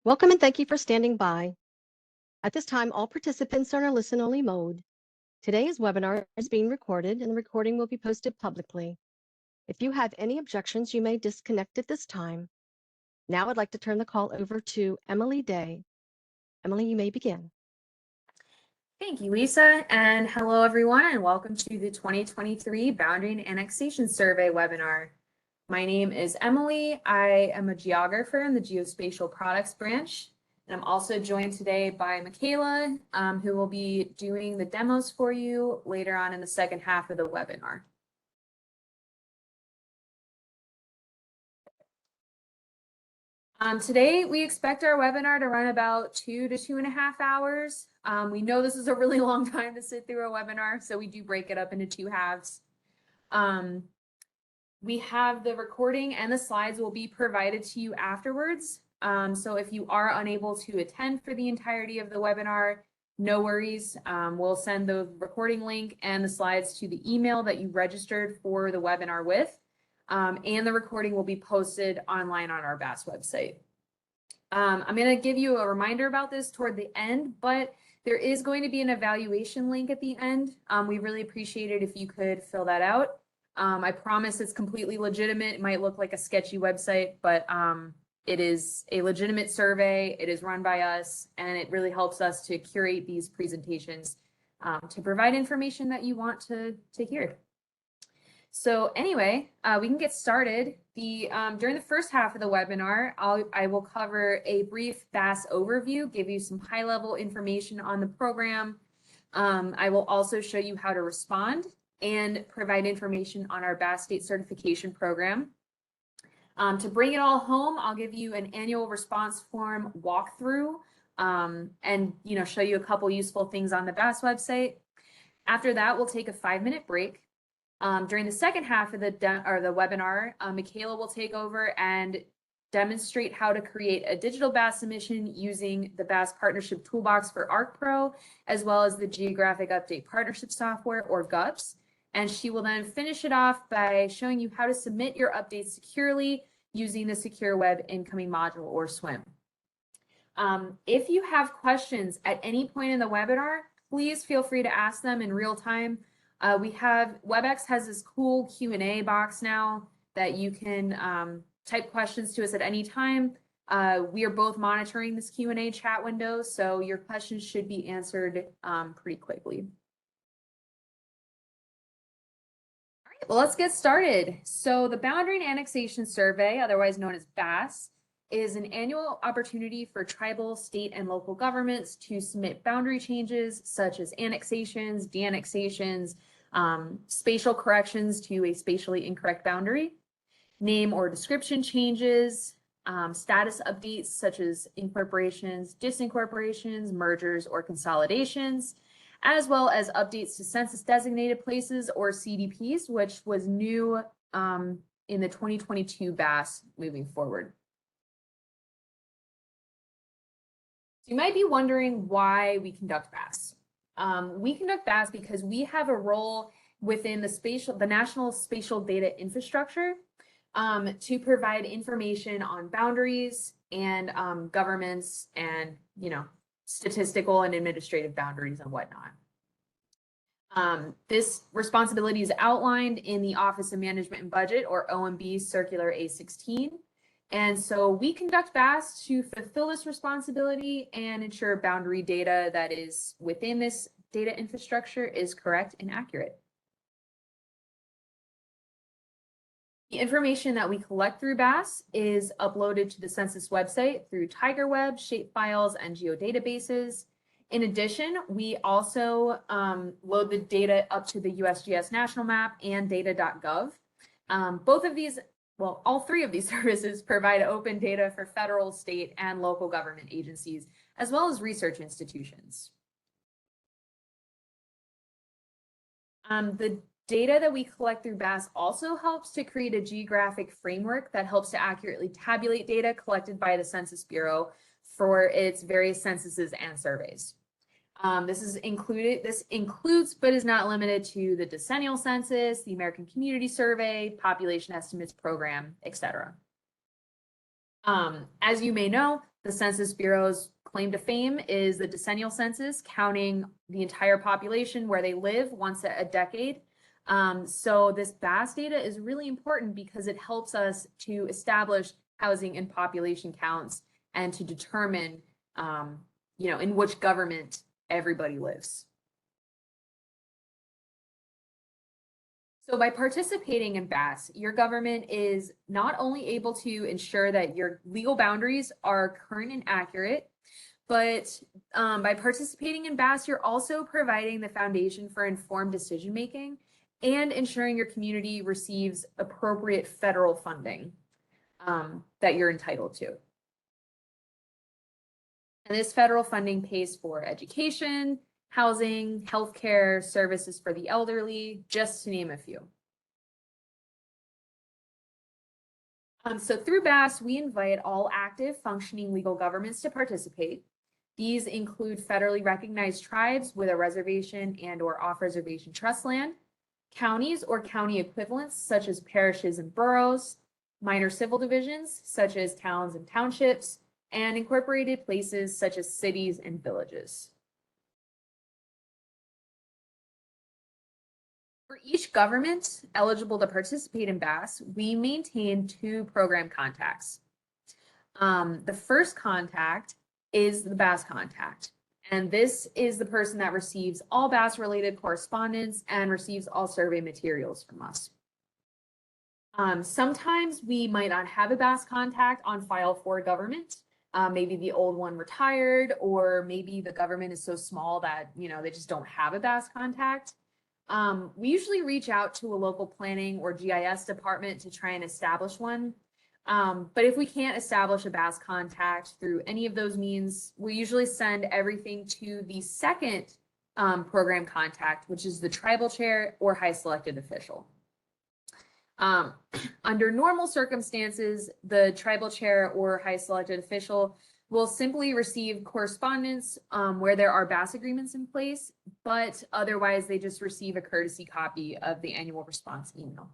Welcome and thank you for standing by. At this time, all participants are in a listen-only mode. Today's webinar is being recorded and the recording will be posted publicly. If you have any objections, you may disconnect at this time. Now I'd like to turn the call over to Emily Day. Emily, you may begin. Thank you, Lisa, and hello everyone, and welcome to the 2023 Boundary and Annexation Survey webinar. My name is Emily. I am a geographer in the Geospatial Products branch, and I'm also joined today by Michaela, who will be doing the demos for you later on in the second half of the webinar. Today, we expect our webinar to run about 2 to 2.5 hours. We know this is a really long time to sit through a webinar, so we do break it up into 2 halves. We have the recording and the slides will be provided to you afterwards. So if you are unable to attend for the entirety of the webinar, no worries. We'll send the recording link and the slides to the email that you registered for the webinar with. And the recording will be posted online on our BAS website. I'm going to give you a reminder about this toward the end, but there is going to be an evaluation link at the end. We really appreciate it if you could fill that out. I promise it's completely legitimate. It might look like a sketchy website, but it is a legitimate survey. It is run by us, and it really helps us to curate these presentations to provide information that you want to hear. So anyway, we can get started. During the first half of the webinar, I will cover a brief BAS overview, give you some high-level information on the program. I will also show you how to respond and provide information on our BAS State Certification Program. To bring it all home, I'll give you an annual response form walkthrough and show you a couple useful things on the BAS website. After that, we'll take a 5-minute break. During the second half of the webinar, Michaela will take over and demonstrate how to create a digital BAS submission using the BAS Partnership Toolbox for ArcGIS Pro, as well as the Geographic Update Partnership Software, or GUPS. And she will then finish it off by showing you how to submit your updates securely using the Secure Web Incoming Module, or SWIM. If you have questions at any point in the webinar, please feel free to ask them in real time. WebEx has this cool Q&A box now that you can type questions to us at any time. We are both monitoring this Q&A chat window, so your questions should be answered pretty quickly. All right, well, let's get started. So the Boundary and Annexation Survey, otherwise known as BAS, is an annual opportunity for tribal, state, and local governments to submit boundary changes such as annexations, de-annexations, spatial corrections to a spatially incorrect boundary, name or description changes, status updates such as incorporations, disincorporations, mergers, or consolidations, as well as updates to census designated places, or CDPs, which was new in the 2022 BAS moving forward. You might be wondering why we conduct BAS. We conduct BAS because we have a role within the National Spatial Data Infrastructure to provide information on boundaries and governments and, statistical and administrative boundaries and whatnot. This responsibility is outlined in the Office of Management and Budget, or OMB Circular A16. And so we conduct BAS to fulfill this responsibility and ensure boundary data that is within this data infrastructure is correct and accurate. The information that we collect through BAS is uploaded to the Census website through TigerWeb, shapefiles, and geodatabases. In addition, we also load the data up to the USGS National Map and data.gov. All three of these services provide open data for federal, state, and local government agencies, as well as research institutions. The data that we collect through BAS also helps to create a geographic framework that helps to accurately tabulate data collected by the Census Bureau for its various censuses and surveys. This includes, but is not limited to, the decennial census, the American Community Survey, population estimates program, etc. As you may know, the Census Bureau's claim to fame is the decennial census, counting the entire population where they live once a decade. So this BAS data is really important because it helps us to establish housing and population counts and to determine, in which government everybody lives. So by participating in BAS, your government is not only able to ensure that your legal boundaries are current and accurate, but by participating in BAS, you're also providing the foundation for informed decision-making and ensuring your community receives appropriate federal funding that you're entitled to. And this federal funding pays for education, housing, healthcare, services for the elderly, just to name a few. So through BAS, we invite all active functioning legal governments to participate. These include federally recognized tribes with a reservation and or off-reservation trust land, counties or county equivalents such as parishes and boroughs, minor civil divisions such as towns and townships, and incorporated places such as cities and villages. For each government eligible to participate in BAS, we maintain 2 program contacts. The first contact is the BAS contact, and this is the person that receives all BAS related correspondence and receives all survey materials from us. Sometimes we might not have a BAS contact on file for a government. Maybe the old one retired, or maybe the government is so small that, they just don't have a BAS contact. We usually reach out to a local planning or GIS department to try and establish one. But if we can't establish a BAS contact through any of those means, we usually send everything to the second program contact, which is the tribal chair or high selected official. Under normal circumstances, the tribal chair or high selected official will simply receive correspondence where there are BAS agreements in place, but otherwise they just receive a courtesy copy of the annual response email.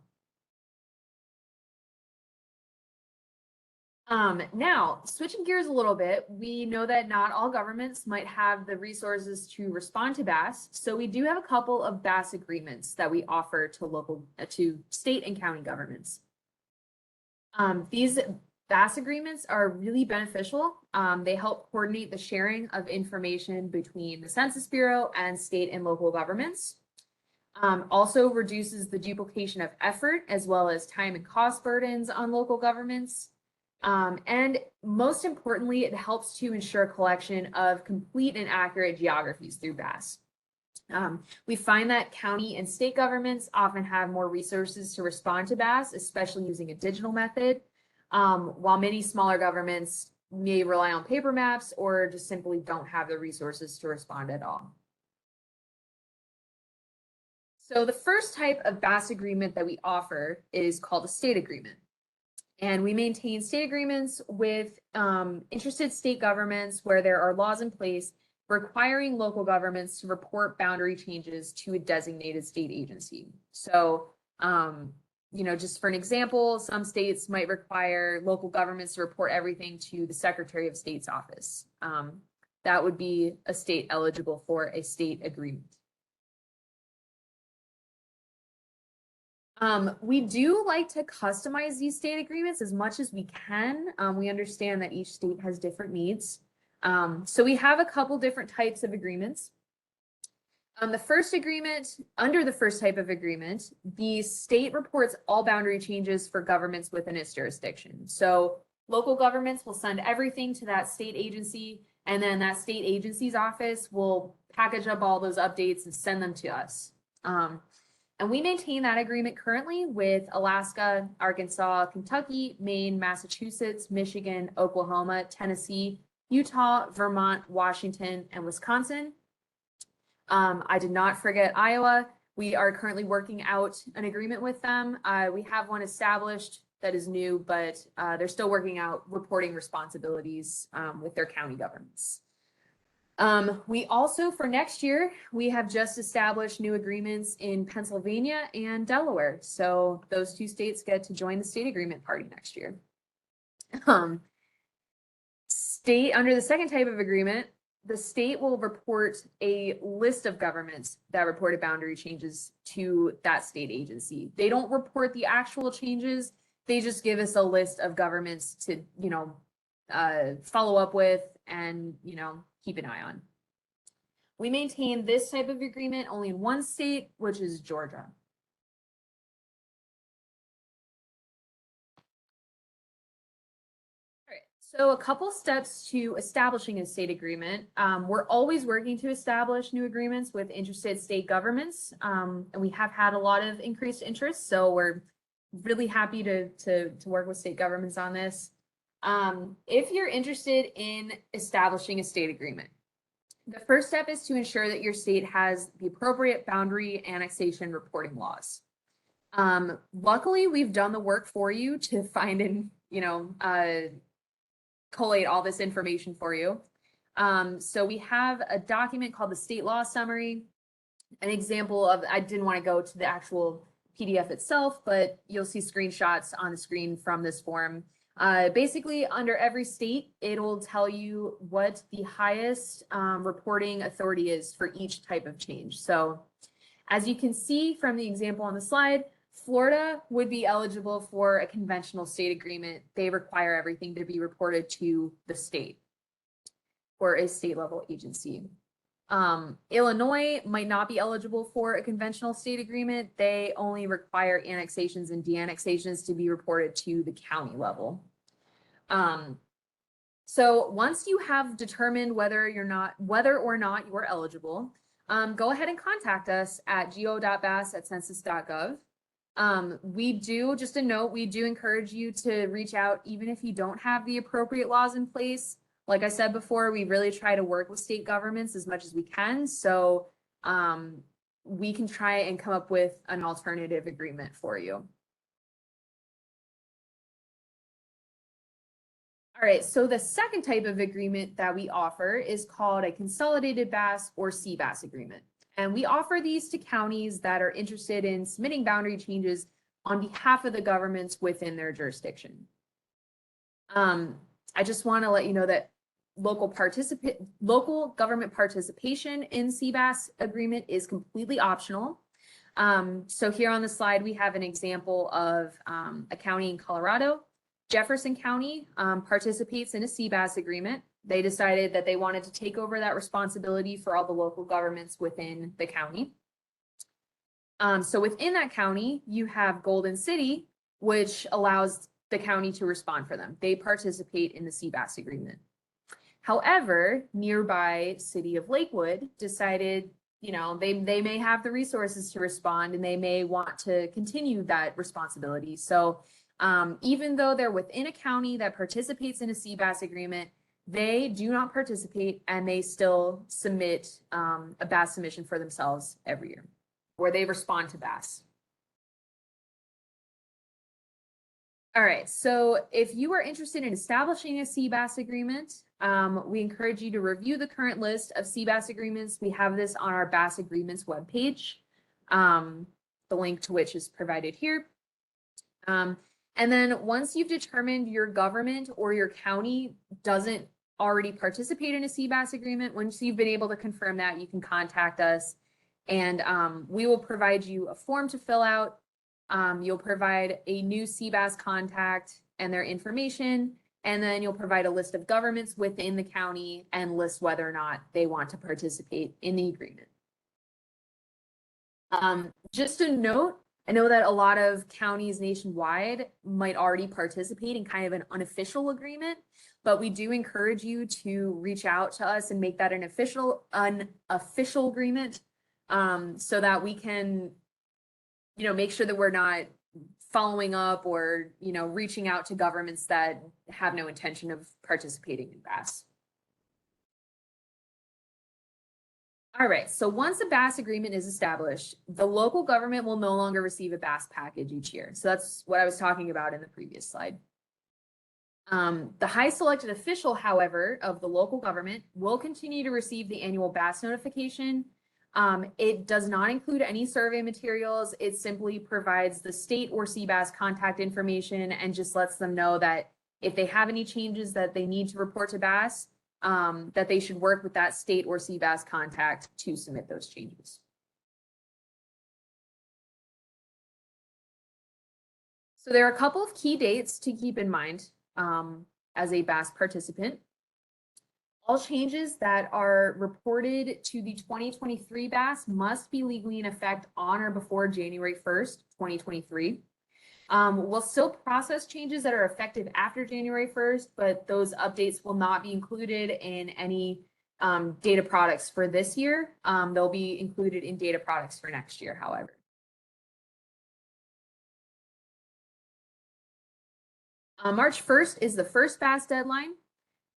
Now, switching gears a little bit, we know that not all governments might have the resources to respond to BAS, so we do have a couple of BAS agreements that we offer to state and county governments. These BAS agreements are really beneficial. They help coordinate the sharing of information between the Census Bureau and state and local governments. Also reduces the duplication of effort as well as time and cost burdens on local governments. And most importantly, it helps to ensure collection of complete and accurate geographies through BAS. We find that county and state governments often have more resources to respond to BAS, especially using a digital method, while many smaller governments may rely on paper maps or just simply don't have the resources to respond at all. So the first type of BAS agreement that we offer is called a state agreement. And we maintain state agreements with interested state governments where there are laws in place requiring local governments to report boundary changes to a designated state agency. So, just for an example, some states might require local governments to report everything to the Secretary of State's office. That would be a state eligible for a state agreement. We do like to customize these state agreements as much as we can. We understand that each state has different needs. So we have a couple different types of agreements. The first agreement, under the first type of agreement, the state reports all boundary changes for governments within its jurisdiction. So local governments will send everything to that state agency, and then that state agency's office will package up all those updates and send them to us. And we maintain that agreement currently with Alaska, Arkansas, Kentucky, Maine, Massachusetts, Michigan, Oklahoma, Tennessee, Utah, Vermont, Washington, and Wisconsin. I did not forget Iowa. We are currently working out an agreement with them. We have one established that is new, but they're still working out reporting responsibilities with their county governments. We also, for next year, we have just established new agreements in Pennsylvania and Delaware. So those two states get to join the state agreement party next year. Under the second type of agreement, the state will report a list of governments that reported boundary changes to that state agency. They don't report the actual changes. They just give us a list of governments to, follow up with and, keep an eye on. We maintain this type of agreement only in one state, which is Georgia. So a couple steps to establishing a state agreement. We're always working to establish new agreements with interested state governments, and we have had a lot of increased interest. So we're really happy to work with state governments on this. If you're interested in establishing a state agreement, the first step is to ensure that your state has the appropriate boundary annexation reporting laws. Luckily, we've done the work for you to find and collate all this information for you. So we have a document called the State Law Summary, an example of, I didn't want to go to the actual PDF itself, but you'll see screenshots on the screen from this form. Basically, under every state, it'll tell you what the highest reporting authority is for each type of change. So as you can see from the example on the slide, Florida would be eligible for a conventional state agreement. They require everything to be reported to the state or a state level agency. Illinois might not be eligible for a conventional state agreement. They only require annexations and de-annexations to be reported to the county level. So once you have determined whether or not you are eligible, go ahead and contact us at go.bas@census.gov. Just a note, we do encourage you to reach out even if you don't have the appropriate laws in place. Like I said before, we really try to work with state governments as much as we can. So we can try and come up with an alternative agreement for you. All right, so the second type of agreement that we offer is called a consolidated BAS or CBAS agreement. And we offer these to counties that are interested in submitting boundary changes on behalf of the governments within their jurisdiction. I just want to let you know that local government participation in CBAS agreement is completely optional. So here on the slide, we have an example of a county in Colorado. Jefferson County participates in a CBAS agreement. They decided that they wanted to take over that responsibility for all the local governments within the county. So within that county, you have Golden City, which allows the county to respond for them. They participate in the CBAS agreement. However, nearby city of Lakewood decided, they may have the resources to respond and they may want to continue that responsibility. So even though they're within a county that participates in a CBAS agreement, they do not participate and they still submit a BAS submission for themselves every year, where they respond to BAS. All right, so if you are interested in establishing a CBAS agreement, we encourage you to review the current list of CBAS agreements. We have this on our BAS agreements webpage, the link to which is provided here. And then once you've determined your government or your county doesn't already participate in a CBAS agreement, once you've been able to confirm that, you can contact us and we will provide you a form to fill out. You'll provide a new CBAS contact and their information, and then you'll provide a list of governments within the county and list whether or not they want to participate in the agreement. Just a note, I know that a lot of counties nationwide might already participate in kind of an unofficial agreement, but we do encourage you to reach out to us and make that an official agreement, so that we can, make sure that we're not following up or, reaching out to governments that have no intention of participating in BAS. All right, so once a BAS agreement is established, the local government will no longer receive a BAS package each year. So that's what I was talking about in the previous slide. The highest selected official, however, of the local government will continue to receive the annual BAS notification. It does not include any survey materials. It simply provides the state or CBAS contact information and just lets them know that, if they have any changes that they need to report to BAS, that they should work with that state or CBAS contact to submit those changes. So there are a couple of key dates to keep in mind as a BAS participant. All changes that are reported to the 2023 BAS must be legally in effect on or before January 1st, 2023. We'll still process changes that are effective after January 1st, but those updates will not be included in any data products for this year. They'll be included in data products for next year, however. March 1st is the first BAS deadline.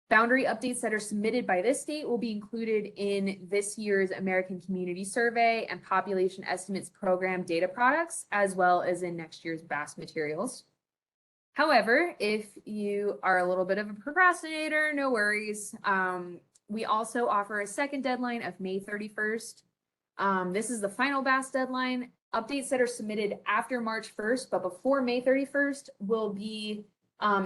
Boundary updates that are submitted by this date will be included in this year's American Community Survey and Population Estimates Program data products, as well as in next year's BAS materials. However, if you are a little bit of a procrastinator, no worries. We also offer a second deadline of May 31st. This is the final BAS deadline. Updates that are submitted after March 1st, but before May 31st will be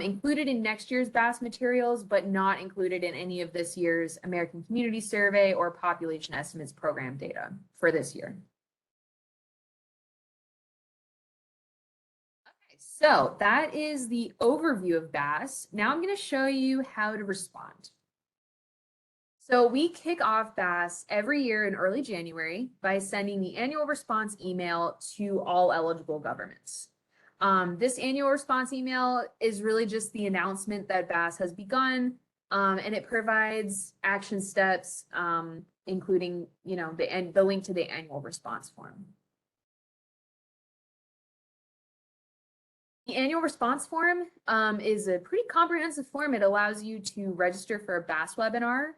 included in next year's BAS materials, but not included in any of this year's American Community Survey or Population Estimates Program data for this year. Okay, so that is the overview of BAS. Now I'm going to show you how to respond. So we kick off BAS every year in early January by sending the annual response email to all eligible governments. This annual response email is really just the announcement that BAS has begun, and it provides action steps, including, the link to the annual response form. The annual response form is a pretty comprehensive form. It allows you to register for a BAS webinar,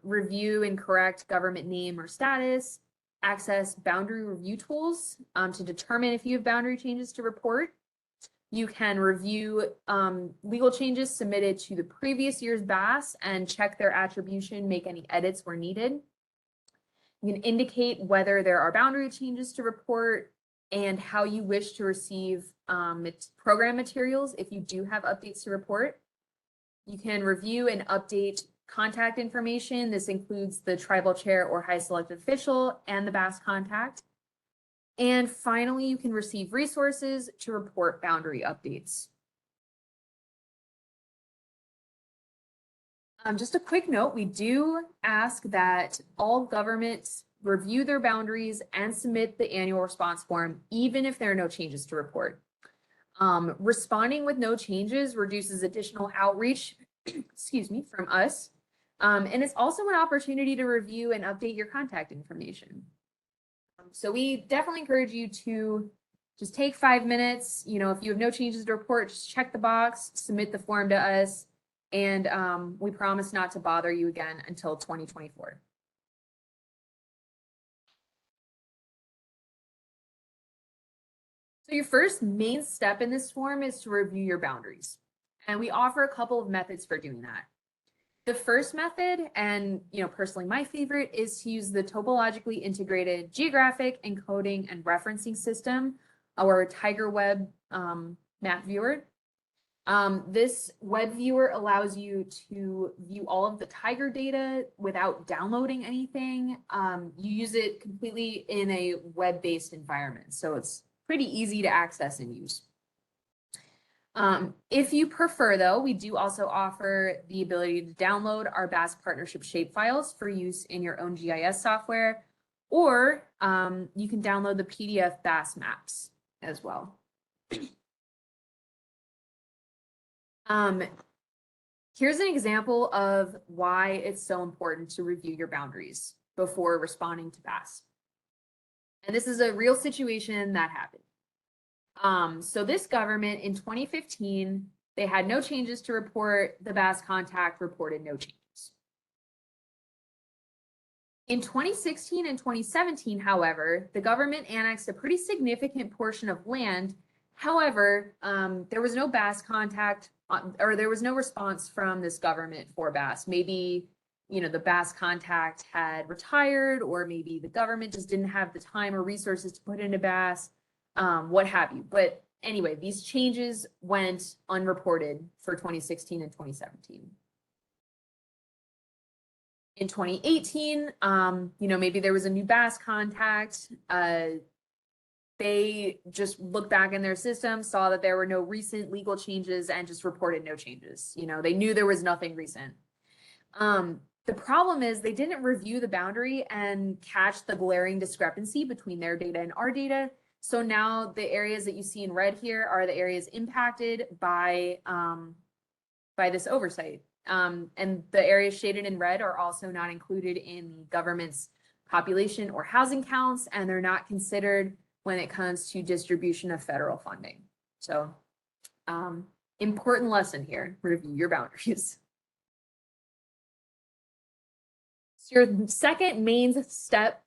review and correct government name or status, access boundary review tools to determine if you have boundary changes to report. You can review legal changes submitted to the previous year's BAS and check their attribution, make any edits where needed. You can indicate whether there are boundary changes to report and how you wish to receive program materials if you do have updates to report. You can review and update contact information. This includes the tribal chair or high selected official and the BAS contact. And finally, you can receive resources to report boundary updates. Just a quick note, we do ask that all governments review their boundaries and submit the annual response form, even if there are no changes to report. Responding with no changes reduces additional outreach, excuse me, from us. And it's also an opportunity to review and update your contact information. So we definitely encourage you to just take 5 minutes. If you have no changes to report, just check the box, submit the form to us, and we promise not to bother you again until 2024. So your first main step in this form is to review your boundaries. And we offer a couple of methods for doing that. The first method, and personally my favorite, is to use the topologically integrated geographic encoding and referencing system, our Tiger Web map viewer. This web viewer allows you to view all of the Tiger data without downloading anything. You use it completely in a web-based environment, so it's pretty easy to access and use. If you prefer, though, we do also offer the ability to download our BAS partnership shapefiles for use in your own GIS software, or you can download the PDF BAS maps as well. Here's an example of why it's so important to review your boundaries before responding to BAS. And this is a real situation that happened. So this government in 2015, they had no changes to report. The BAS contact reported no changes. In 2016 and 2017, however, the government annexed a pretty significant portion of land. However, there was no BAS contact, or there was no response from this government for BAS. Maybe, the BAS contact had retired, or maybe the government just didn't have the time or resources to put into BAS. What have you. But anyway, these changes went unreported for 2016 and 2017. In 2018, maybe there was a new BAS contact. They just looked back in their system, saw that there were no recent legal changes, and just reported no changes. They knew there was nothing recent. The problem is they didn't review the boundary and catch the glaring discrepancy between their data and our data. So now the areas that you see in red here are the areas impacted by this oversight. And the areas shaded in red are also not included in the government's population or housing counts, and they're not considered when it comes to distribution of federal funding. So important lesson here, review your boundaries. So your second main step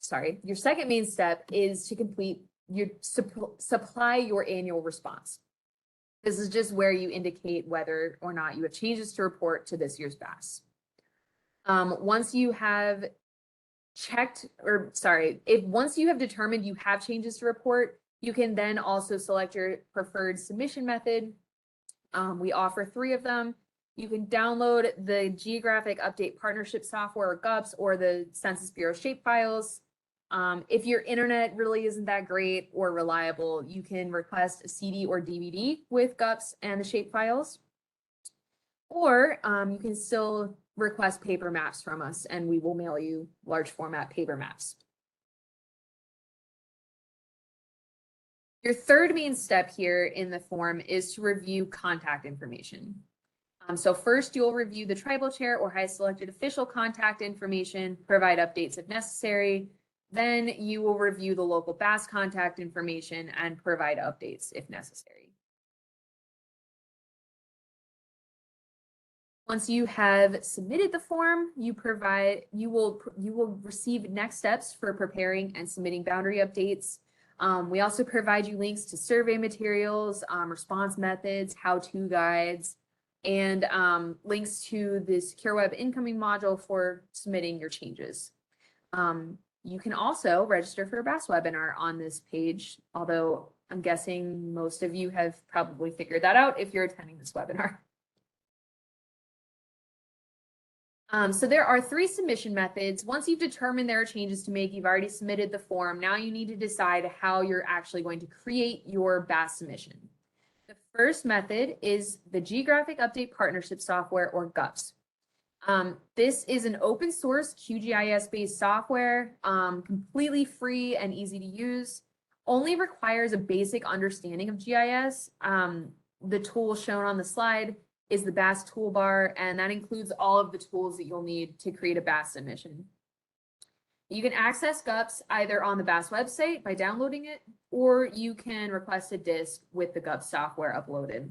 is to supply your annual response. This is just where you indicate whether or not you have changes to report to this year's BAS. Once you have once you have determined you have changes to report, you can then also select your preferred submission method. We offer 3 of them. You can download the Geographic Update Partnership Software, or GUPS, or the Census Bureau shapefiles. If your internet really isn't that great or reliable, you can request a CD or DVD with GUPS and the shapefiles. Or you can still request paper maps from us, and we will mail you large format paper maps. Your third main step here in the form is to review contact information. So first, you'll review the tribal chair or highest selected official contact information, provide updates if necessary. Then you will review the local BAS contact information and provide updates if necessary. Once you have submitted the form, you will receive next steps for preparing and submitting boundary updates. We also provide you links to survey materials, response methods, how-to guides, and links to the Secure Web incoming module for submitting your changes. You can also register for a BAS webinar on this page, although I'm guessing most of you have probably figured that out if you're attending this webinar. So there are 3 submission methods. Once you've determined there are changes to make, you've already submitted the form. Now you need to decide how you're actually going to create your BAS submission. The first method is the Geographic Update Partnership Software, or GUPS. This is an open source QGIS based software, completely free and easy to use, only requires a basic understanding of GIS. The tool shown on the slide is the BAS toolbar, and that includes all of the tools that you'll need to create a BAS submission. You can access GUPS either on the BAS website by downloading it, or you can request a disk with the GUPS software uploaded.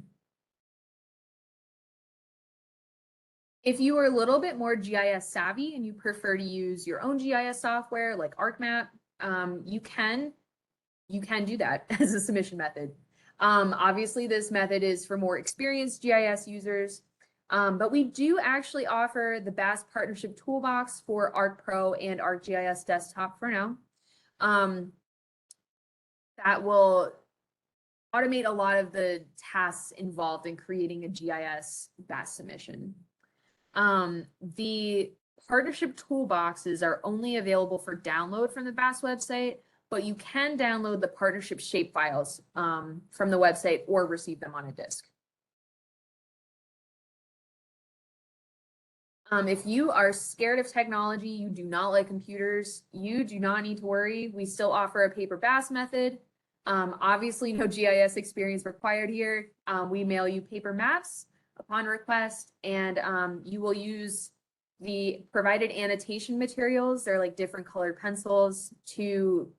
If you are a little bit more GIS savvy and you prefer to use your own GIS software like ArcMap, you can do that as a submission method. Obviously, this method is for more experienced GIS users, but we do actually offer the BAS Partnership Toolbox for ArcPro and ArcGIS Desktop for now. That will automate a lot of the tasks involved in creating a GIS BAS submission. The partnership toolboxes are only available for download from the BAS website, but you can download the partnership shapefiles from the website or receive them on a disk. If you are scared of technology, you do not like computers, you do not need to worry. We still offer a paper BAS method. Obviously, no GIS experience required here. We mail you paper maps upon request, and you will use the provided annotation materials. They're like different colored pencils to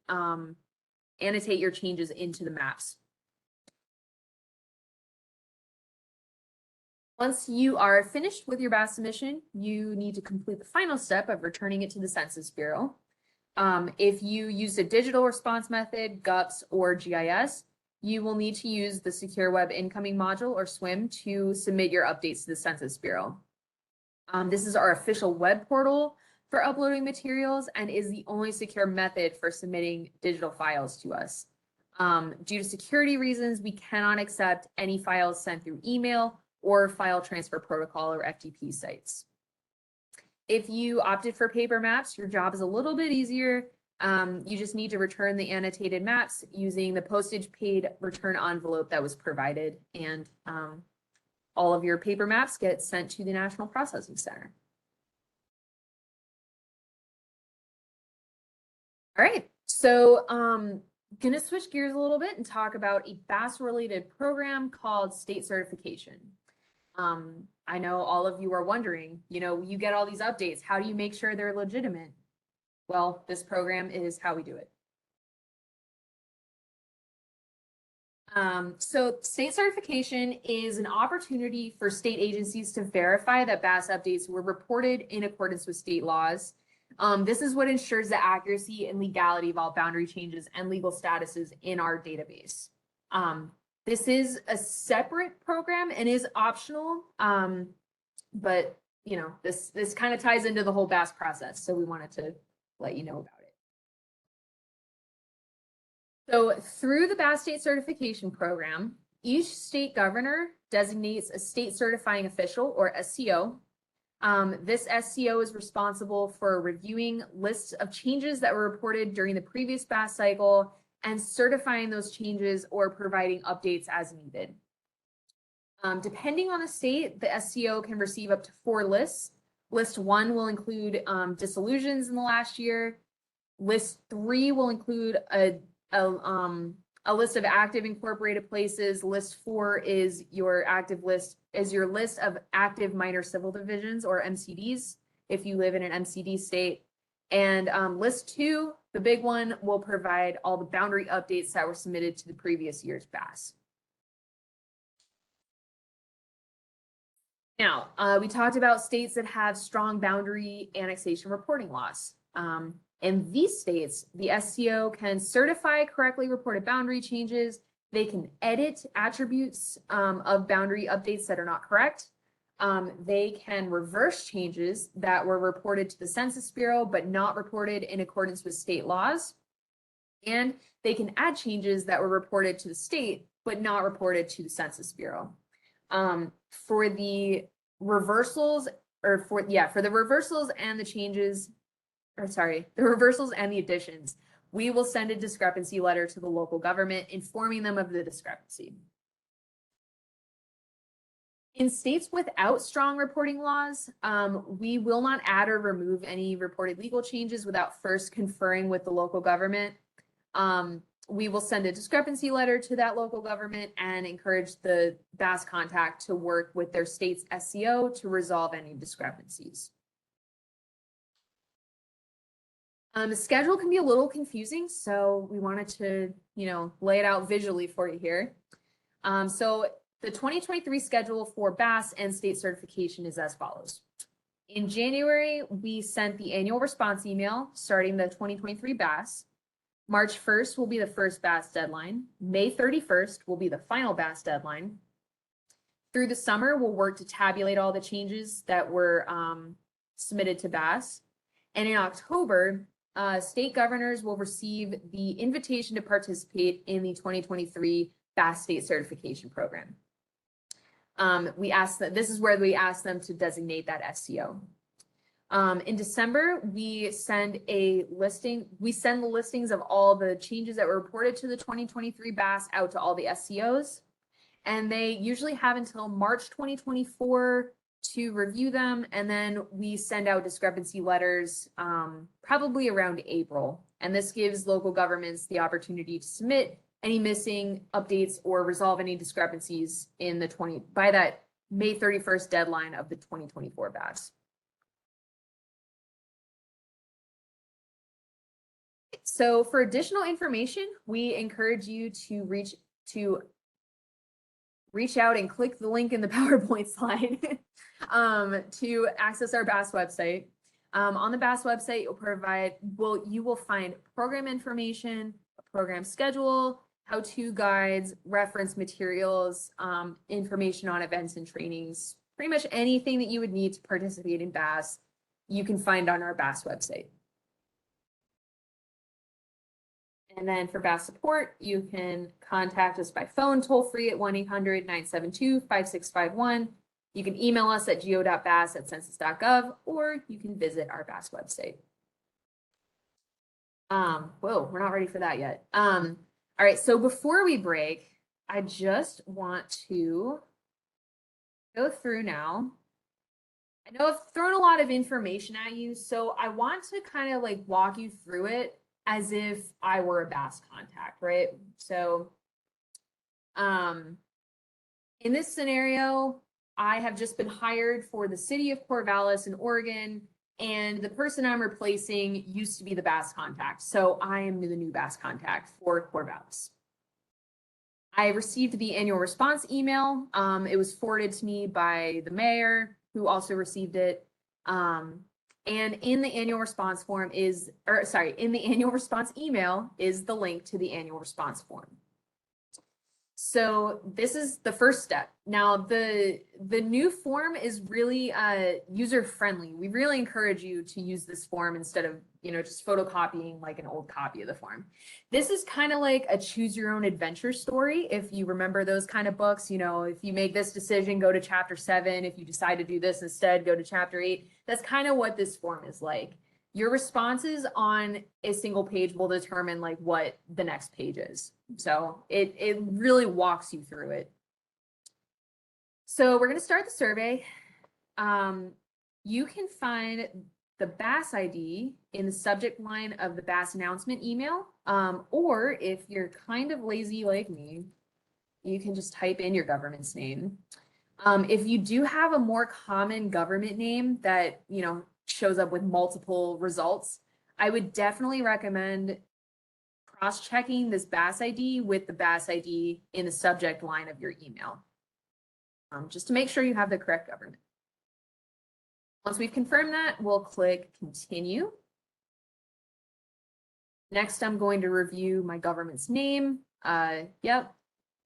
annotate your changes into the maps. Once you are finished with your BAS submission, you need to complete the final step of returning it to the Census Bureau. If you use a digital response method, GUPS, or GIS, you will need to use the Secure Web Incoming Module, or SWIM, to submit your updates to the Census Bureau. This is our official web portal for uploading materials and is the only secure method for submitting digital files to us. Due to security reasons, we cannot accept any files sent through email or file transfer protocol or FTP sites. If you opted for paper maps, your job is a little bit easier. You just need to return the annotated maps using the postage paid return envelope that was provided, and all of your paper maps get sent to the National Processing Center. All right, so gonna switch gears a little bit and talk about a BAS related program called state certification. I know all of you are wondering, you get all these updates. How do you make sure they're legitimate? Well, this program is how we do it. So state certification is an opportunity for state agencies to verify that BAS updates were reported in accordance with state laws. This is what ensures the accuracy and legality of all boundary changes and legal statuses in our database. This is a separate program and is optional, but this kind of ties into the whole BAS process, so we wanted to let you know about it. So through the BAS State Certification Program, each state governor designates a state certifying official, or SCO. This SCO is responsible for reviewing lists of changes that were reported during the previous BAS cycle and certifying those changes or providing updates as needed. Depending on the state, the SCO can receive up to 4 lists. List 1 will include dissolutions in the last year. List 3 will include a list of active incorporated places. List 4 is your list of active minor civil divisions, or MCDs, if you live in an MCD state. And list 2, the big one, will provide all the boundary updates that were submitted to the previous year's BAS. Now, we talked about states that have strong boundary annexation reporting laws. In these states, the SCO can certify correctly reported boundary changes. They can edit attributes of boundary updates that are not correct. They can reverse changes that were reported to the Census Bureau but not reported in accordance with state laws. And they can add changes that were reported to the state but not reported to the Census Bureau. For the reversals, for the reversals and the changes, the reversals and the additions, we will send a discrepancy letter to the local government informing them of the discrepancy. In states without strong reporting laws, we will not add or remove any reported legal changes without first conferring with the local government. We will send a discrepancy letter to that local government and encourage the BAS contact to work with their state's SCO to resolve any discrepancies. The schedule can be a little confusing, so we wanted to, lay it out visually for you here. So the 2023 schedule for BAS and state certification is as follows. In January, we sent the annual response email starting the 2023 BAS. March 1st will be the first BAS deadline. May 31st will be the final BAS deadline. Through the summer, we'll work to tabulate all the changes that were submitted to BAS. And in October, state governors will receive the invitation to participate in the 2023 BAS State Certification Program. This is where we ask them to designate that SCO. In December, we send the listings of all the changes that were reported to the 2023 BAS out to all the SCOs, and they usually have until March 2024 to review them, and then we send out discrepancy letters probably around April, and this gives local governments the opportunity to submit any missing updates or resolve any discrepancies by that May 31st deadline of the 2024 BAS. So for additional information, we encourage you to reach out and click the link in the PowerPoint slide to access our BAS website. On the BAS website, you will find program information, a program schedule, how-to guides, reference materials, information on events and trainings. Pretty much anything that you would need to participate in BAS, you can find on our BAS website. And then for BAS support, you can contact us by phone toll free at 1-800-972-5651. You can email us at geo.bas@census.gov, or you can visit our BAS website. Whoa, we're not ready for that yet. All right, so before we break, I just want to go through now. I know I've thrown a lot of information at you, so I want to kind of like walk you through it as if I were a BAS contact, right? So, in this scenario, I have just been hired for the city of Corvallis in Oregon, and the person I'm replacing used to be the BAS contact. So I am the new BAS contact for Corvallis. I received the annual response email. It was forwarded to me by the mayor, who also received it. And in the annual response form is, or sorry, in the annual response email is the link to the annual response form. So this is the first step. Now the new form is really user friendly. We really encourage you to use this form instead of, you know, just photocopying like an old copy of the form. This is kind of like a choose your own adventure story. If you remember those kind of books, you know, if you make this decision, go to chapter 7. If you decide to do this instead, go to chapter 8. That's kind of what this form is like. Your responses on a single page will determine like what the next page is. So it really walks you through it. So we're going to start the survey. You can find the BAS ID in the subject line of the BAS announcement email. Or if you're kind of lazy like me, you can just type in your government's name. If you do have a more common government name that, you know, shows up with multiple results, I would definitely recommend cross-checking this BAS ID with the BAS ID in the subject line of your email, just to make sure you have the correct government. Once we've confirmed that, we'll click continue. Next, I'm going to review my government's name. Yep,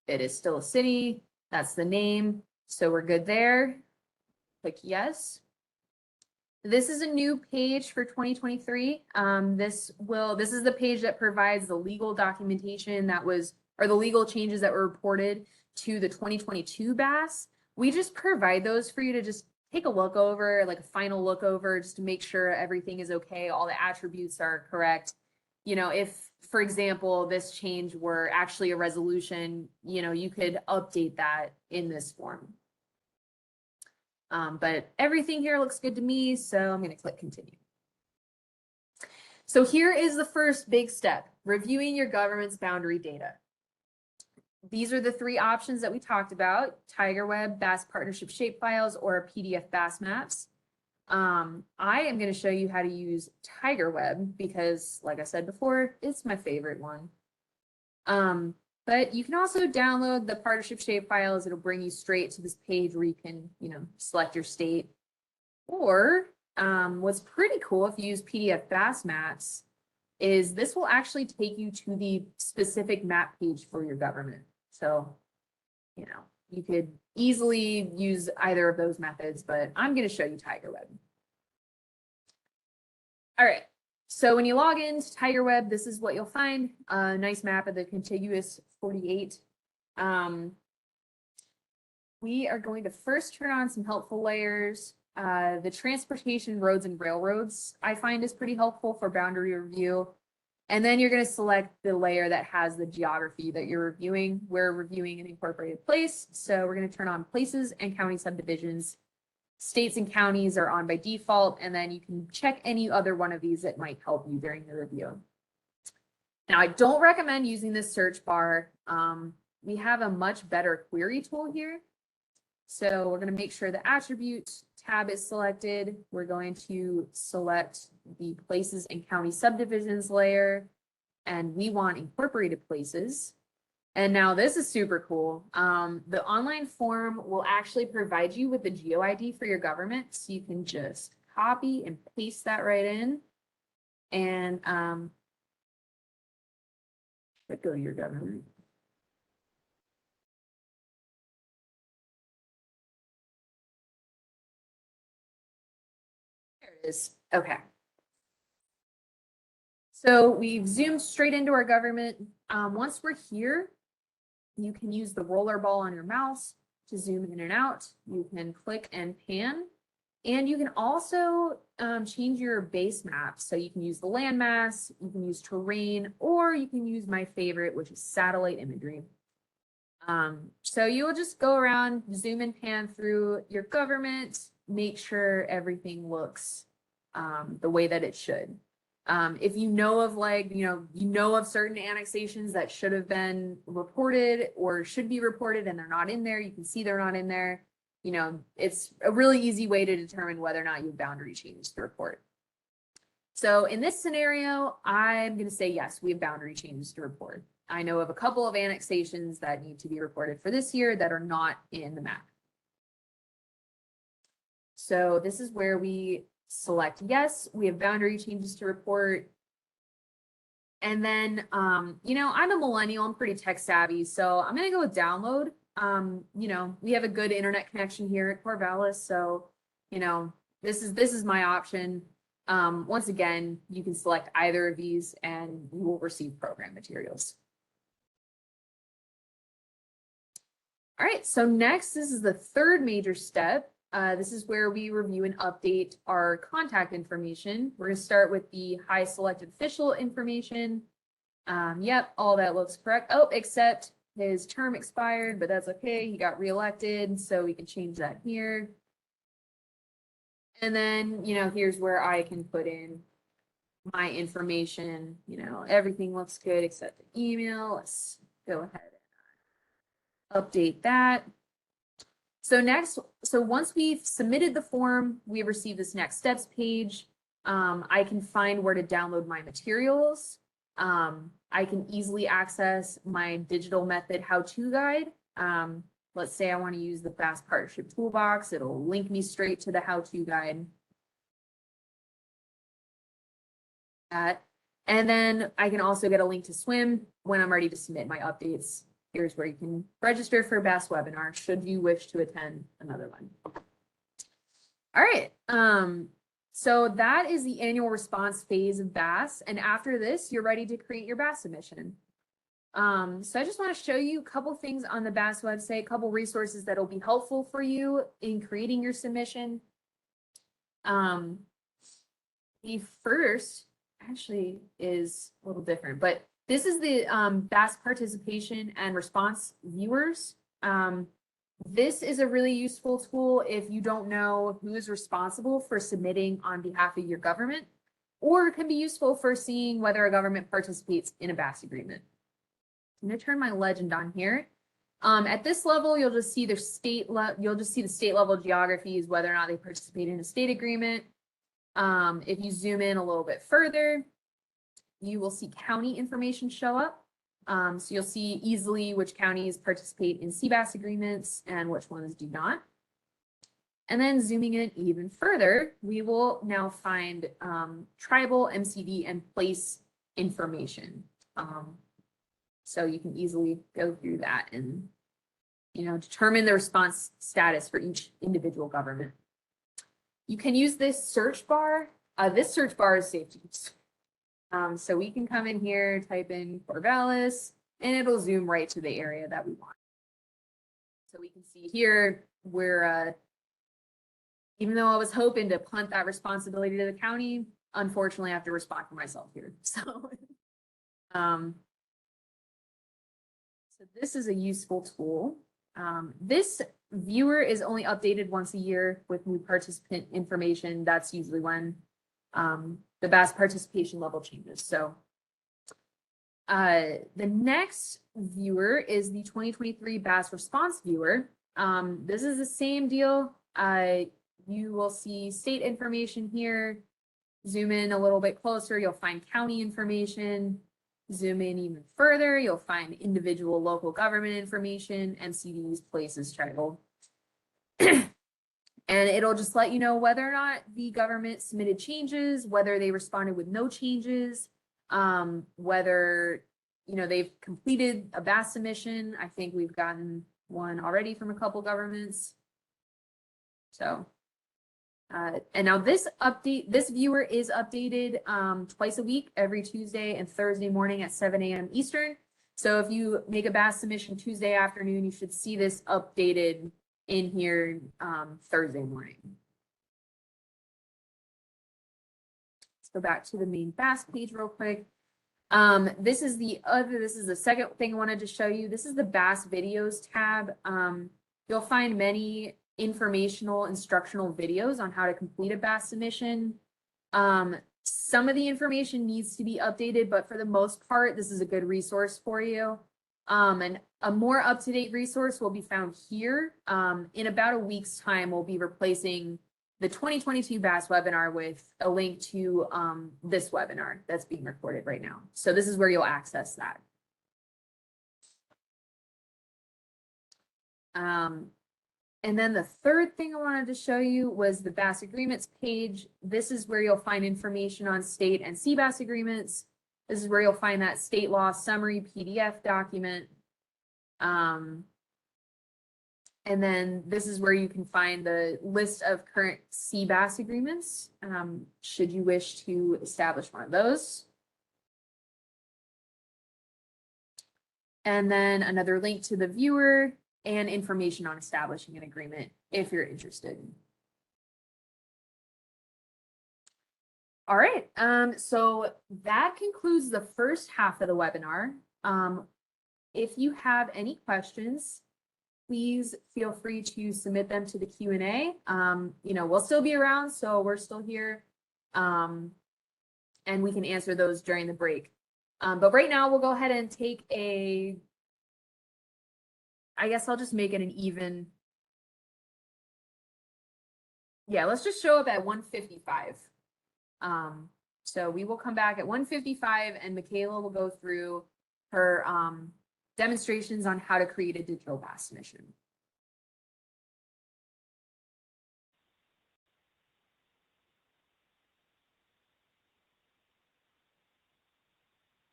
it is still a city. That's the name. So we're good there. Click yes. This is a new page for 2023. This is the page that provides the legal documentation that was, or the legal changes that were reported to the 2022 BAS. We just provide those for you to just take a look over, like a final look over, just to make sure everything is okay, all the attributes are correct. You know, if, for example, this change were actually a resolution, you know, you could update that in this form. But everything here looks good to me, so I'm going to click continue. So here is the first big step, reviewing your government's boundary data. These are the 3 options that we talked about: TigerWeb, BAS Partnership Shapefiles, or PDF BAS Maps. I am going to show you how to use TigerWeb because, like I said before, it's my favorite one. But you can also download the partnership shapefiles. It'll bring you straight to this page where you can, you know, select your state. Or what's pretty cool if you use PDF BAS Maps is this will actually take you to the specific map page for your government. So, you know, you could easily use either of those methods, but I'm going to show you TigerWeb. All right. So when you log into TigerWeb, this is what you'll find: a nice map of the contiguous 48. We are going to first turn on some helpful layers. The transportation, roads, and railroads I find is pretty helpful for boundary review. And then you're going to select the layer that has the geography that you're reviewing. We're reviewing an incorporated place, so we're going to turn on places and county subdivisions. States and counties are on by default, and then you can check any other one of these that might help you during the review. Now, I don't recommend using this search bar. We have a much better query tool here. So we're going to make sure the attribute tab is selected. We're going to select the places and county subdivisions layer, and we want incorporated places. And now this is super cool. The online form will actually provide you with the geo ID for your government. So you can just copy and paste that right in. And go to your government. There it is. Okay. So we've zoomed straight into our government. Once we're here, you can use the roller ball on your mouse to zoom in and out. You can click and pan, and you can also change your base map. So you can use the landmass, you can use terrain, or you can use my favorite, which is satellite imagery. So you will just go around, zoom and pan through your government, make sure everything looks the way that it should. If you know of of certain annexations that should have been reported or should be reported and they're not in there, you can see they're not in there. It's a really easy way to determine whether or not you have boundary changes to report. So in this scenario, I'm going to say yes, we have boundary changes to report. I know of a couple of annexations that need to be reported for this year that are not in the map. So this is where we select yes, we have boundary changes to report. And then, I'm a millennial, I'm pretty tech savvy, so I'm going to go with download. We have a good internet connection here at Corvallis, so, this is my option. Once again, you can select either of these and you will receive program materials. All right, so next, this is the third major step. This is where we review and update our contact information. We're going to start with the high selected official information. Yep, all that looks correct. Oh, except his term expired, but that's okay. He got reelected, so we can change that here. And then, here's where I can put in my information. Everything looks good except the email. Let's go ahead and update that. So once we've submitted the form, we receive this next steps page. I can find where to download my materials. I can easily access my digital method how-to guide. Let's say I want to use the BAS Partnership Toolbox. It'll link me straight to the how-to guide. And then I can also get a link to swim when I'm ready to submit my updates. Here's where you can register for a BAS webinar should you wish to attend another one. All right, so that is the annual response phase of BAS. And after this, you're ready to create your BAS submission. So I just want to show you a couple things on the BAS website, a couple resources that will be helpful for you in creating your submission. The first actually is a little different, but this is the BAS participation and response viewers. This is a really useful tool if you don't know who is responsible for submitting on behalf of your government, or it can be useful for seeing whether a government participates in a BAS agreement. I'm going to turn my legend on here. At this level, you'll just see the state level geographies, whether or not they participate in a state agreement. If you zoom in a little bit further, you will see county information show up. So you'll see easily which counties participate in CBAS agreements and which ones do not. And then zooming in even further, we will now find tribal, MCD, and place information. So you can easily go through that and determine the response status for each individual government. You can use this search bar. This search bar is safe to use. So we can come in here, type in Corvallis, and it'll zoom right to the area that we want. So we can see here where, even though I was hoping to punt that responsibility to the county, unfortunately I have to respond for myself here. So, so this is a useful tool. This viewer is only updated once a year with new participant information. That's usually when the BAS participation level changes. So the next viewer is the 2023 BAS response viewer. This is the same deal. You will see state information here. Zoom in a little bit closer, you'll find county information. Zoom in even further, you'll find individual local government information, MCDs, places, tribal. And it'll just let you know whether or not the government submitted changes, whether they responded with no changes, whether they've completed a BAS submission. I think we've gotten one already from a couple governments. So And now this viewer is updated twice a week, every Tuesday and Thursday morning at 7 a.m. Eastern. So if you make a BAS submission Tuesday afternoon, you should see this updated in here Thursday morning. Let's go back to the main BAS page real quick. This is the second thing I wanted to show you. This is the BAS videos tab. You'll find many informational instructional videos on how to complete a BAS submission. Some of the information needs to be updated, but for the most part, this is a good resource for you. And a more up-to-date resource will be found here. In about a week's time, we'll be replacing the 2022 BAS webinar with a link to this webinar that's being recorded right now. So this is where you'll access that. And then the third thing I wanted to show you was the BAS agreements page. This is where you'll find information on state and CBAS agreements. This is where you'll find that state law summary PDF document. And then this is where you can find the list of current CBAS agreements, should you wish to establish one of those. And then another link to the viewer and information on establishing an agreement if you're interested. All right, so that concludes the first half of the webinar. If you have any questions, please feel free to submit them to the Q&A. We'll still be around, so we're still here, and we can answer those during the break. But right now, we'll go ahead and take I guess I'll just make it an even. Yeah, let's just show up at 1:55. So we will come back at 1:55 and Michaela will go through her demonstrations on how to create a digital BAS submission.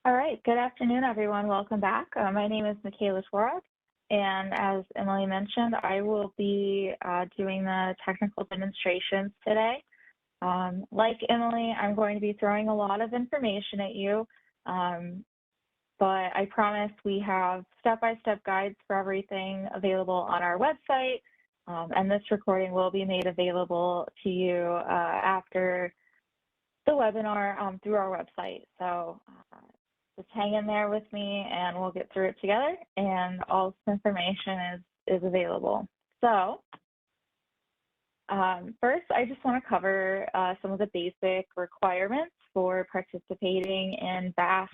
All right, good afternoon, everyone. Welcome back. My name is Michaela Schwartz, and as Emily mentioned, I will be doing the technical demonstrations today. Like Emily, I'm going to be throwing a lot of information at you, but I promise we have step-by-step guides for everything available on our website, and this recording will be made available to you after the webinar through our website. So just hang in there with me and we'll get through it together, and all this information is available. So first, I just want to cover some of the basic requirements for participating in BAS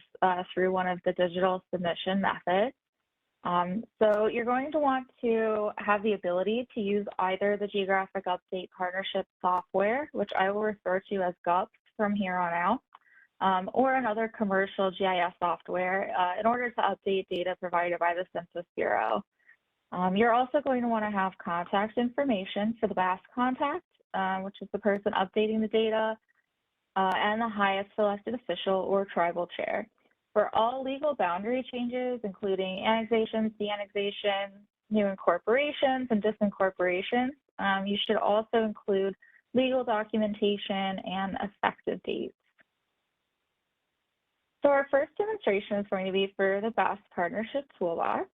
through one of the digital submission methods. So you're going to want to have the ability to use either the Geographic Update Partnership Software, which I will refer to as GUPS from here on out, or another commercial GIS software in order to update data provided by the Census Bureau. You're also going to want to have contact information for the BAS contact, which is the person updating the data, and the highest elected official or tribal chair. For all legal boundary changes, including annexations, de-annexation, new incorporations, and disincorporations, you should also include legal documentation and effective dates. So our first demonstration is going to be for the BAS Partnership Toolbox.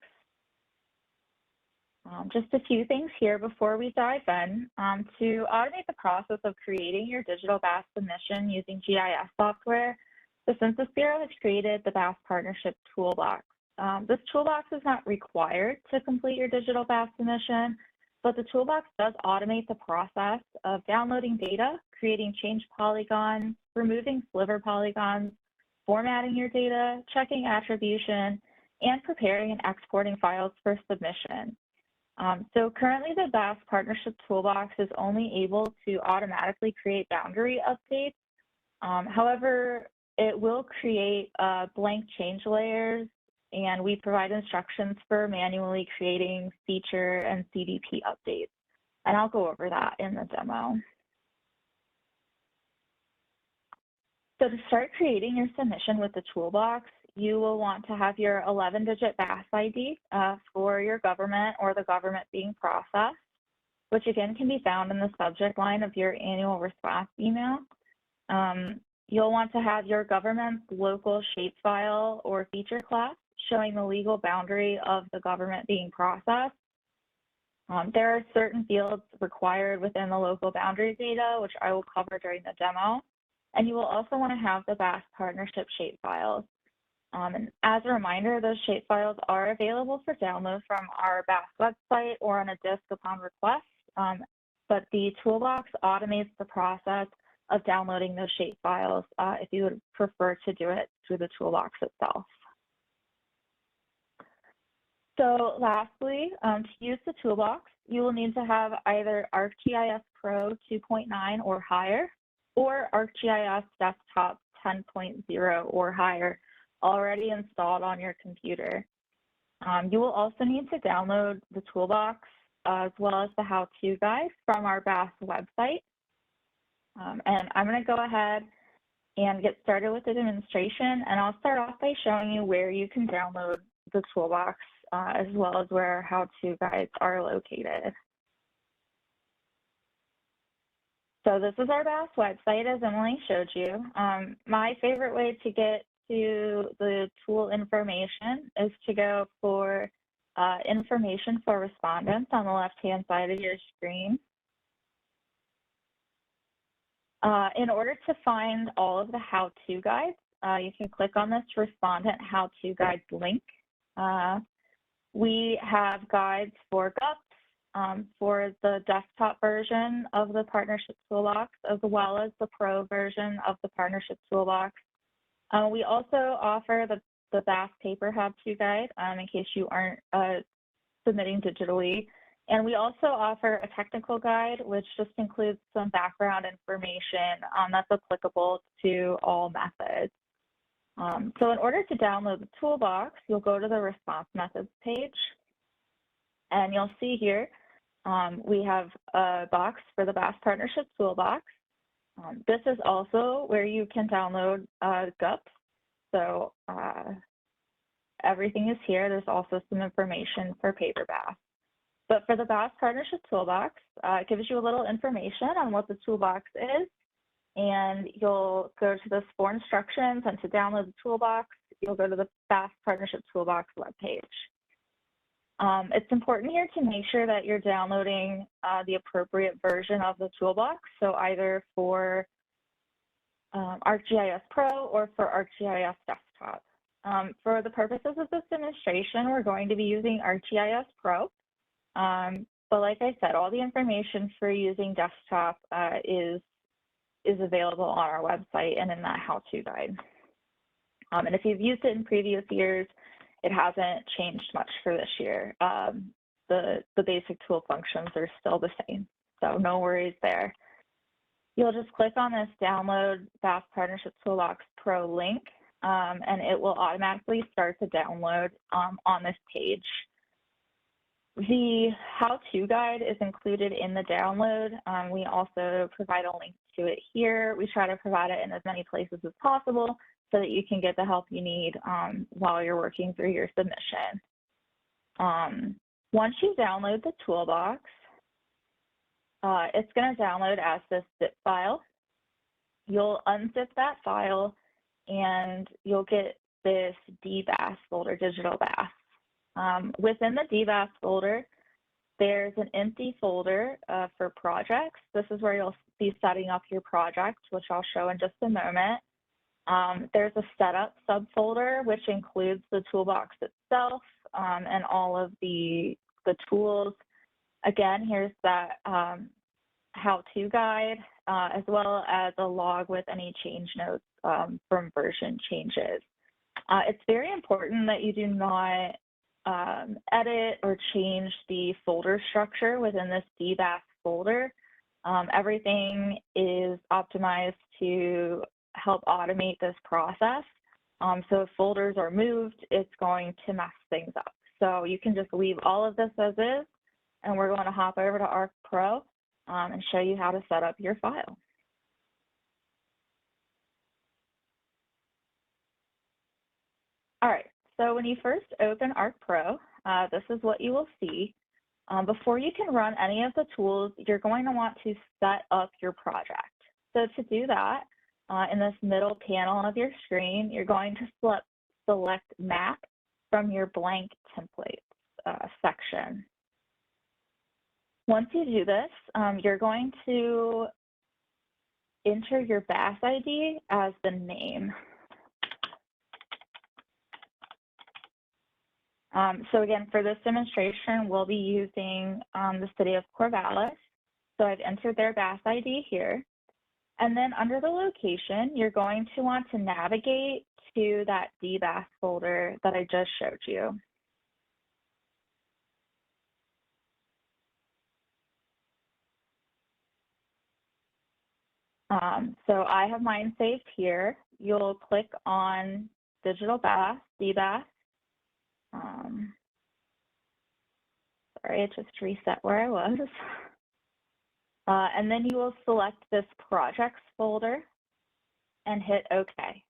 Just a few things here before we dive in. To automate the process of creating your digital BAS submission using GIS software, the Census Bureau has created the BAS Partnership Toolbox. This toolbox is not required to complete your digital BAS submission, but the toolbox does automate the process of downloading data, creating change polygons, removing sliver polygons, formatting your data, checking attribution, and preparing and exporting files for submission. So currently the BAS Partnership Toolbox is only able to automatically create boundary updates. However, it will create blank change layers, and we provide instructions for manually creating feature and CDP updates. And I'll go over that in the demo. So to start creating your submission with the toolbox, you will want to have your 11-digit BAS ID for your government or the government being processed. which again can be found in the subject line of your annual response email. You'll want to have your government's local shapefile or feature class showing the legal boundary of the government being processed. There are certain fields required within the local boundary data, which I will cover during the demo. And you will also want to have the BAS Partnership shapefiles. And as a reminder, those shapefiles are available for download from our BAS website or on a disk upon request, but the toolbox automates the process of downloading those shapefiles if you would prefer to do it through the toolbox itself. So lastly, to use the toolbox, you will need to have either ArcGIS Pro 2.9 or higher, or ArcGIS Desktop 10.0 or higher already installed on your computer. You will also need to download the toolbox as well as the how-to guide from our BAS website. And I'm going to go ahead and get started with the demonstration, and I'll start off by showing you where you can download the toolbox as well as where how-to guides are located. So this is our BAS website, as Emily showed you. My favorite way to get to the tool information is to go for information for respondents on the left-hand side of your screen. In order to find all of the how-to guides, you can click on this respondent how-to guides link. We have guides for GUPS, for the desktop version of the Partnership Toolbox, as well as the Pro version of the Partnership Toolbox. We also offer the BAS Paper how-to guide in case you aren't submitting digitally. And we also offer a technical guide, which just includes some background information that's applicable to all methods. So in order to download the toolbox, you'll go to the response methods page, and you'll see here we have a box for the BAS Partnership Toolbox. This is also where you can download GUPS. So everything is here. There's also some information for paper BAS. But for the BAS Partnership Toolbox, it gives you a little information on what the toolbox is, and you'll go to this for instructions, and to download the toolbox, you'll go to the BAS Partnership Toolbox webpage. It's important here to make sure that you're downloading the appropriate version of the toolbox, so either for ArcGIS Pro or for ArcGIS Desktop. For the purposes of this demonstration, we're going to be using ArcGIS Pro. But like I said, all the information for using desktop is available on our website and in that how-to guide. And if you've used it in previous years, it hasn't changed much for this year. The basic tool functions are still the same, so no worries there. You'll just click on this Download BAS Partnership Toolbox Pro link, and it will automatically start to download on this page. The how-to guide is included in the download. We also provide a link to it here. We try to provide it in as many places as possible so that you can get the help you need while you're working through your submission. Once you download the toolbox, it's going to download as this zip file. You'll unzip that file and you'll get this DBAS folder, Digital BAS. Within the DBAS folder, there's an empty folder for projects. This is where you'll be setting up your project, which I'll show in just a moment. There's a setup subfolder, which includes the toolbox itself and all of the tools. Again, here's that how-to guide, as well as a log with any change notes from version changes. It's very important that you do not edit or change the folder structure within this DBAS folder. Everything is optimized to help automate this process. So if folders are moved, it's going to mess things up. So you can just leave all of this as is, and we're going to hop over to Arc Pro and show you how to set up your file. All right, so when you first open Arc Pro, this is what you will see. Before you can run any of the tools, you're going to want to set up your project. So to do that, in this middle panel of your screen, you're going to select Map from your blank templates section. Once you do this, you're going to enter your BAS ID as the name. So again, for this demonstration, we'll be using the city of Corvallis. So I've entered their BAS ID here. And then under the location, you're going to want to navigate to that DBAS folder that I just showed you. So I have mine saved here. You'll click on Digital BAS, DBAS. Sorry, it just reset where I was. And then you will select this projects folder and hit OK.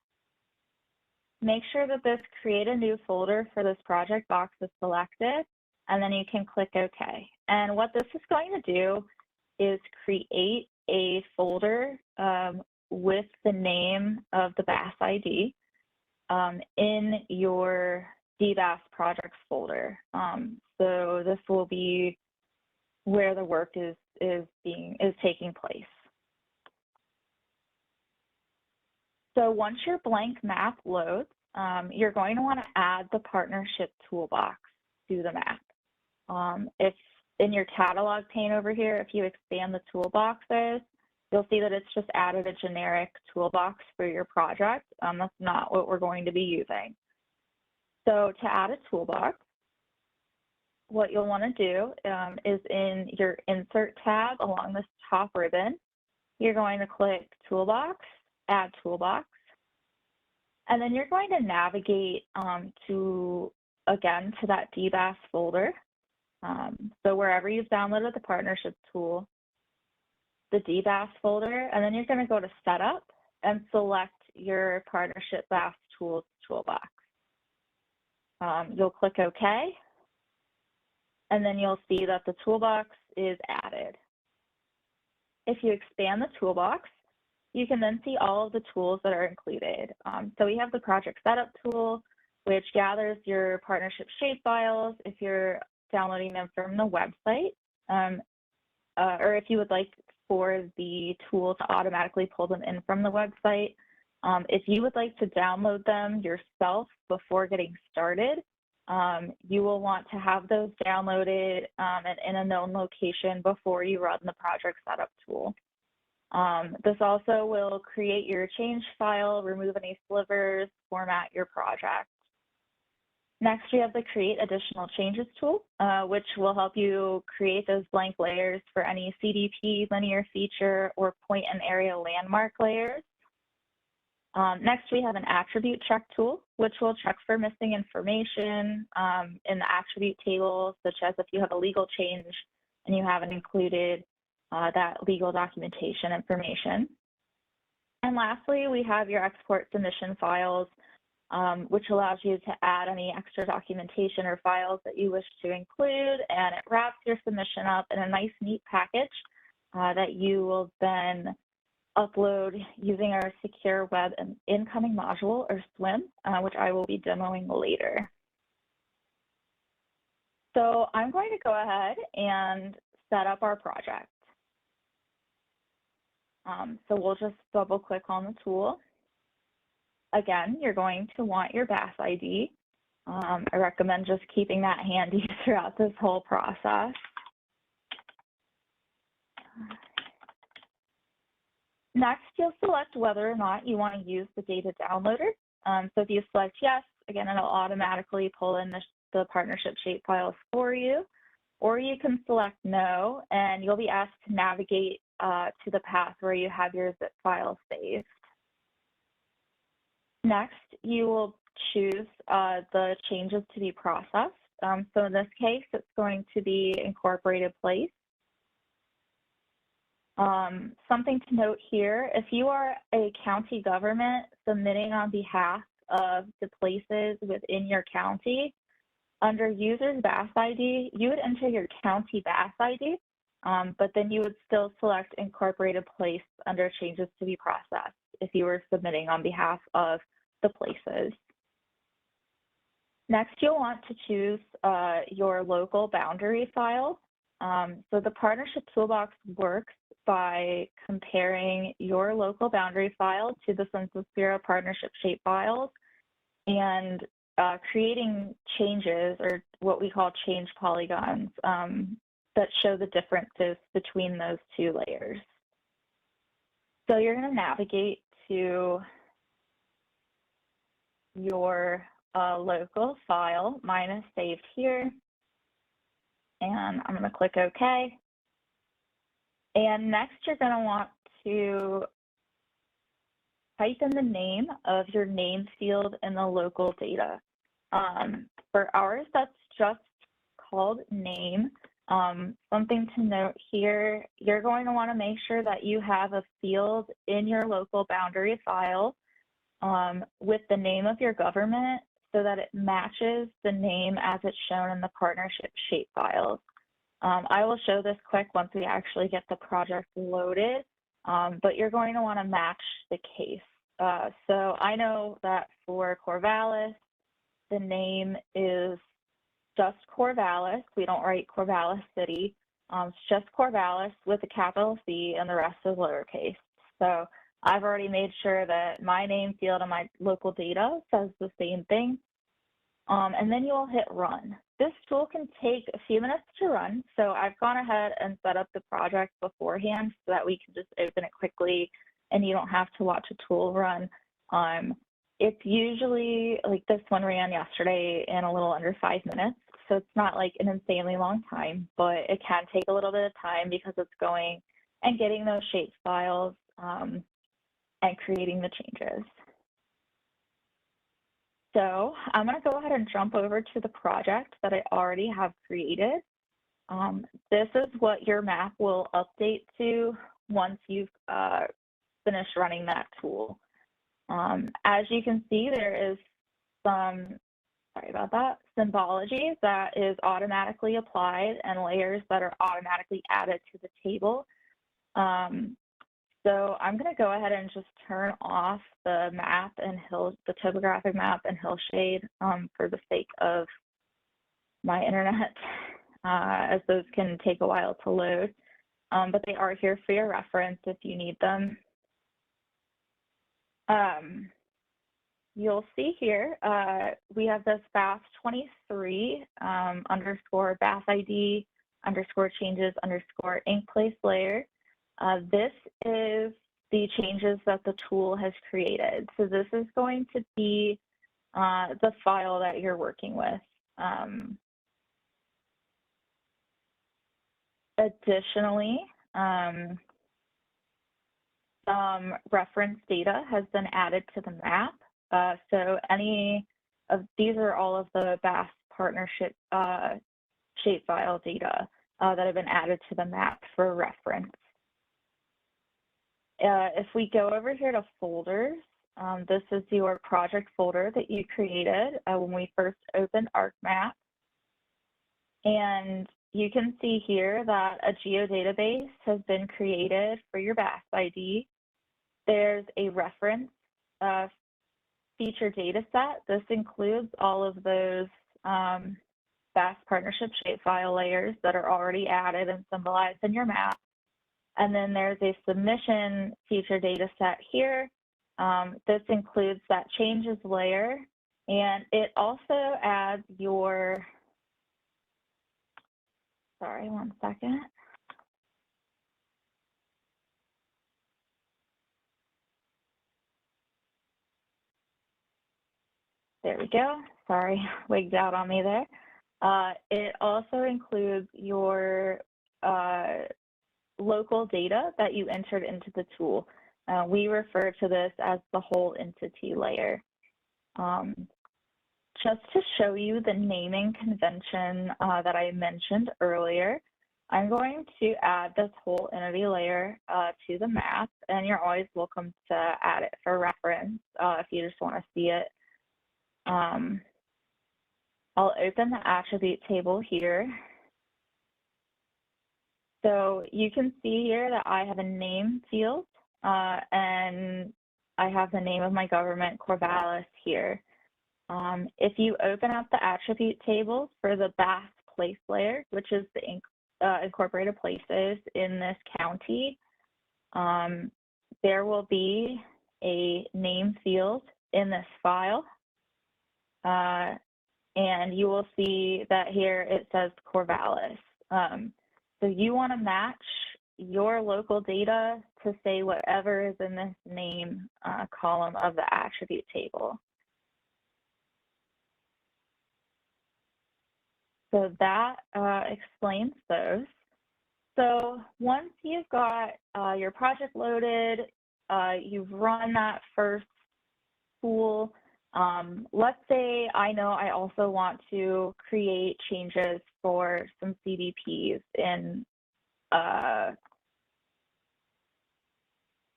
Make sure that this create a new folder for this project box is selected, and then you can click OK. And what this is going to do is create a folder with the name of the BAS ID in your DBAS projects folder. So this will be where the work is taking place. So once your blank map loads, you're going to want to add the partnership toolbox to the map. If in your catalog pane over here, if you expand the toolboxes, you'll see that it's just added a generic toolbox for your project. That's not what we're going to be using. So to add a toolbox, what you'll want to do is in your Insert tab along this top ribbon, you're going to click Toolbox, Add Toolbox, and then you're going to navigate to that DBAS folder. So wherever you've downloaded the partnership tool, the DBAS folder, and then you're going to go to Setup and select your Partnership BAS Tools toolbox. You'll click OK, and then you'll see that the toolbox is added. If you expand the toolbox, you can then see all of the tools that are included. So we have the Project Setup tool, which gathers your partnership shapefiles if you're downloading them from the website, or if you would like for the tool to automatically pull them in from the website. If you would like to download them yourself before getting started, you will want to have those downloaded and in a known location before you run the Project Setup tool. This also will create your change file, remove any slivers, format your project. Next, we have the Create Additional Changes tool, which will help you create those blank layers for any CDP, linear feature, or point and area landmark layers. Next, we have an attribute check tool, which will check for missing information in the attribute table, such as if you have a legal change and you haven't included that legal documentation information. And lastly, we have your export submission files, which allows you to add any extra documentation or files that you wish to include, and it wraps your submission up in a nice, neat package that you will then upload using our Secure Web and Incoming Module, or SWIM, which I will be demoing later. So I'm going to go ahead and set up our project. So we'll just double click on the tool. Again, you're going to want your BAS ID. I recommend just keeping that handy throughout this whole process. Next, you'll select whether or not you want to use the data downloader. So if you select yes, again, it'll automatically pull in the partnership shapefiles for you, or you can select no, and you'll be asked to navigate to the path where you have your zip file saved. Next, you will choose the changes to be processed. So in this case, it's going to be incorporated place. Something to note here, if you are a county government submitting on behalf of the places within your county, under user's BAS ID, you would enter your county BAS ID, but then you would still select incorporated place under changes to be processed if you were submitting on behalf of the places. Next, you'll want to choose your local boundary file. So the Partnership Toolbox works by comparing your local boundary file to the Census Bureau partnership shapefiles and creating changes, or what we call change polygons, that show the differences between those two layers. So you're going to navigate to your local file. Mine is saved here. And I'm going to click OK. And next, you're going to want to type in the name of your name field in the local data. For ours, that's just called name. Something to note here, you're going to want to make sure that you have a field in your local boundary file with the name of your government so that it matches the name as it's shown in the partnership shapefiles. I will show this quick once we actually get the project loaded, but you're going to want to match the case. So I know that for Corvallis, the name is just Corvallis. We don't write Corvallis City. It's just Corvallis with a capital C and the rest is lowercase. So I've already made sure that my name field on my local data says the same thing. And then you'll hit run. This tool can take a few minutes to run. So I've gone ahead and set up the project beforehand so that we can just open it quickly and you don't have to watch a tool run. It's usually, like this one ran yesterday in a little under 5 minutes. So it's not like an insanely long time, but it can take a little bit of time because it's going and getting those shape files and creating the changes. So I'm going to go ahead and jump over to the project that I already have created. This is what your map will update to once you've finished running that tool. As you can see, there is some, sorry about that, symbology that is automatically applied and layers that are automatically added to the table. So I'm going to go ahead and just turn off the map and the topographic map and hillshade for the sake of my internet, as those can take a while to load. But they are here for your reference if you need them. You'll see here, we have this BAS 23 underscore BAS ID underscore changes underscore ink place layer. This is the changes that the tool has created. So this is going to be the file that you're working with. Additionally, some reference data has been added to the map. So any of these are all of the BAS partnership shapefile data that have been added to the map for reference. If we go over here to folders, this is your project folder that you created when we first opened ArcMap. And you can see here that a geodatabase has been created for your BAS ID. There's a reference feature data set. This includes all of those BAS partnership shapefile layers that are already added and symbolized in your map. And then there's a submission feature data set here. This includes that changes layer, and it also adds your, sorry, one second. There we go. Sorry, wigged out on me there. It also includes your local data that you entered into the tool. We refer to this as the whole entity layer. Just to show you the naming convention that I mentioned earlier, I'm going to add this whole entity layer to the map, and you're always welcome to add it for reference if you just want to see it. I'll open the attribute table here. So you can see here that I have a name field and I have the name of my government, Corvallis, here. If you open up the attribute table for the BAS place layer, which is the incorporated places in this county, there will be a name field in this file. And you will see that here it says Corvallis. So you want to match your local data to say whatever is in this name column of the attribute table. So that explains those. So once you've got your project loaded, you've run that first tool. Let's say I know I also want to create changes for some CDPs in a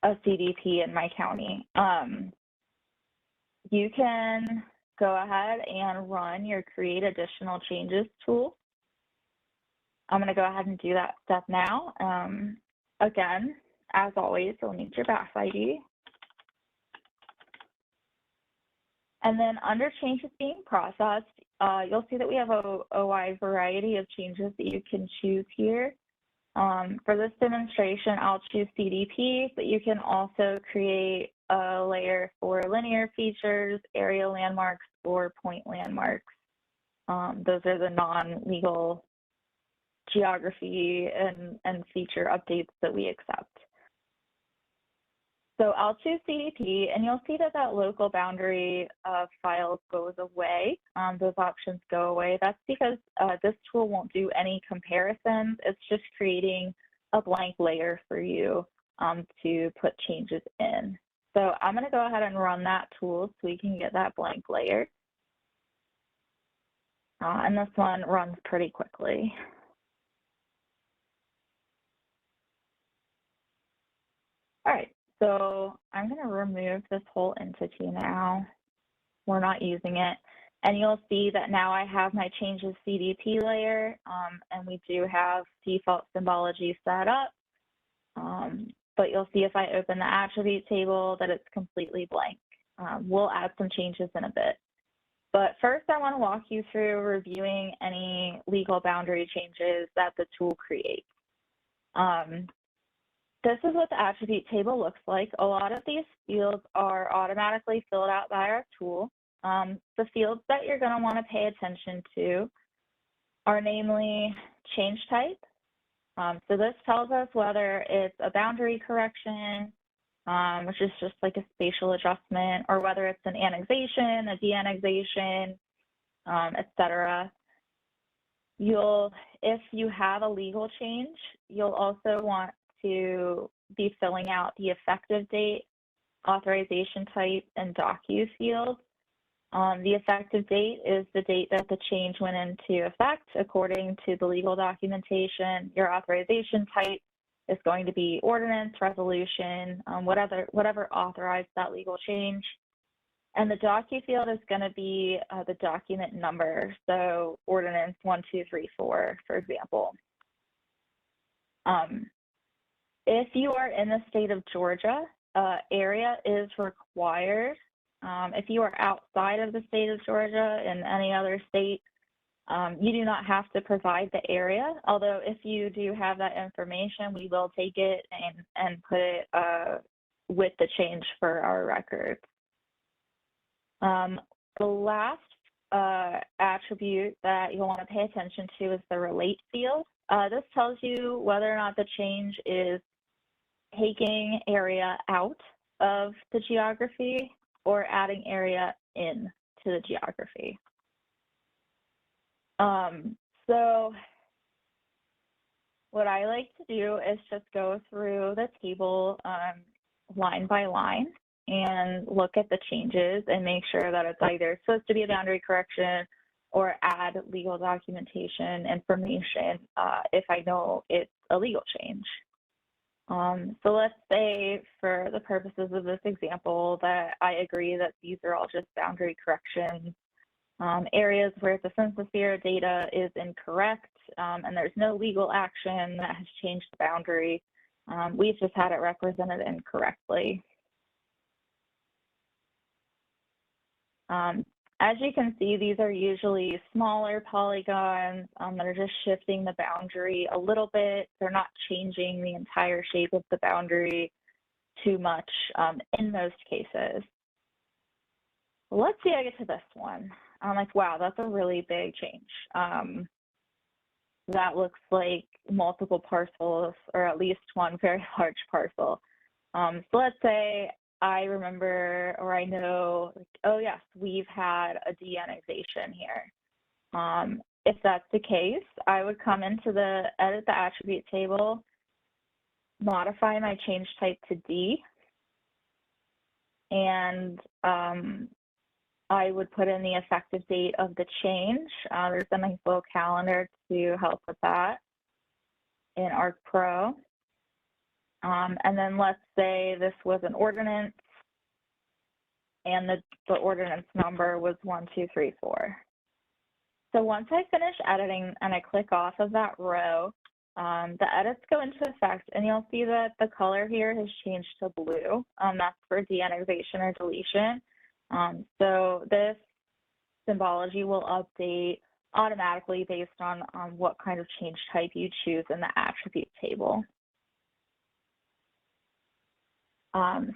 CDP in my county. You can go ahead and run your Create Additional Changes tool. I'm going to go ahead and do that step now. Again, as always, you'll need your BAS ID. And then under changes being processed, you'll see that we have a wide variety of changes that you can choose here. For this demonstration, I'll choose CDP, but you can also create a layer for linear features, area landmarks, or point landmarks. Those are the non-legal geography and feature updates that we accept. So I'll choose CDP, and you'll see that that local boundary file goes away. Those options go away. That's because this tool won't do any comparisons. It's just creating a blank layer for you to put changes in. So I'm going to go ahead and run that tool so we can get that blank layer. And this one runs pretty quickly. All right. So I'm going to remove this whole entity now. We're not using it. And you'll see that now I have my changes CDP layer, and we do have default symbology set up. But you'll see if I open the attribute table that it's completely blank. We'll add some changes in a bit. But first, I want to walk you through reviewing any legal boundary changes that the tool creates. This is what the attribute table looks like. A lot of these fields are automatically filled out by our tool. The fields that you're going to want to pay attention to are namely change type. So this tells us whether it's a boundary correction, which is just like a spatial adjustment, or whether it's an annexation, a de-annexation, etc. If you have a legal change, you'll also want to be filling out the effective date, authorization type, and docu fields. The effective date is the date that the change went into effect according to the legal documentation. Your authorization type is going to be ordinance, resolution, whatever authorized that legal change. And the docu field is going to be the document number, so ordinance 1234, for example. If you are in the state of Georgia, area is required. If you are outside of the state of Georgia in any other state, you do not have to provide the area, although if you do have that information, we will take it and put it with the change for our records. The last attribute that you'll want to pay attention to is the relate field. This tells you whether or not the change is taking area out of the geography or adding area in to the geography. So what I like to do is just go through the table line by line and look at the changes and make sure that it's either supposed to be a boundary correction or add legal documentation information if I know it's a legal change. So let's say for the purposes of this example that I agree that these are all just boundary corrections Areas where the Census Bureau data is incorrect and there's no legal action that has changed the boundary, we've just had it represented incorrectly. As you can see, these are usually smaller polygons that are just shifting the boundary a little bit. They're not changing the entire shape of the boundary too much in most cases. Let's see, I get to this one. I'm like, wow, that's a really big change. That looks like multiple parcels, or at least one very large parcel. So let's say I remember, or I know, like, oh yes, we've had a de-annexation here. If that's the case, I would come into the edit the attribute table, modify my change type to D, and I would put in the effective date of the change. There's a nice little calendar to help with that in ArcGIS Pro. And then let's say this was an ordinance and the ordinance number was 1234. So once I finish editing and I click off of that row, the edits go into effect and you'll see that the color here has changed to blue. That's for de-annexation or deletion. So this symbology will update automatically based on what kind of change type you choose in the attribute table.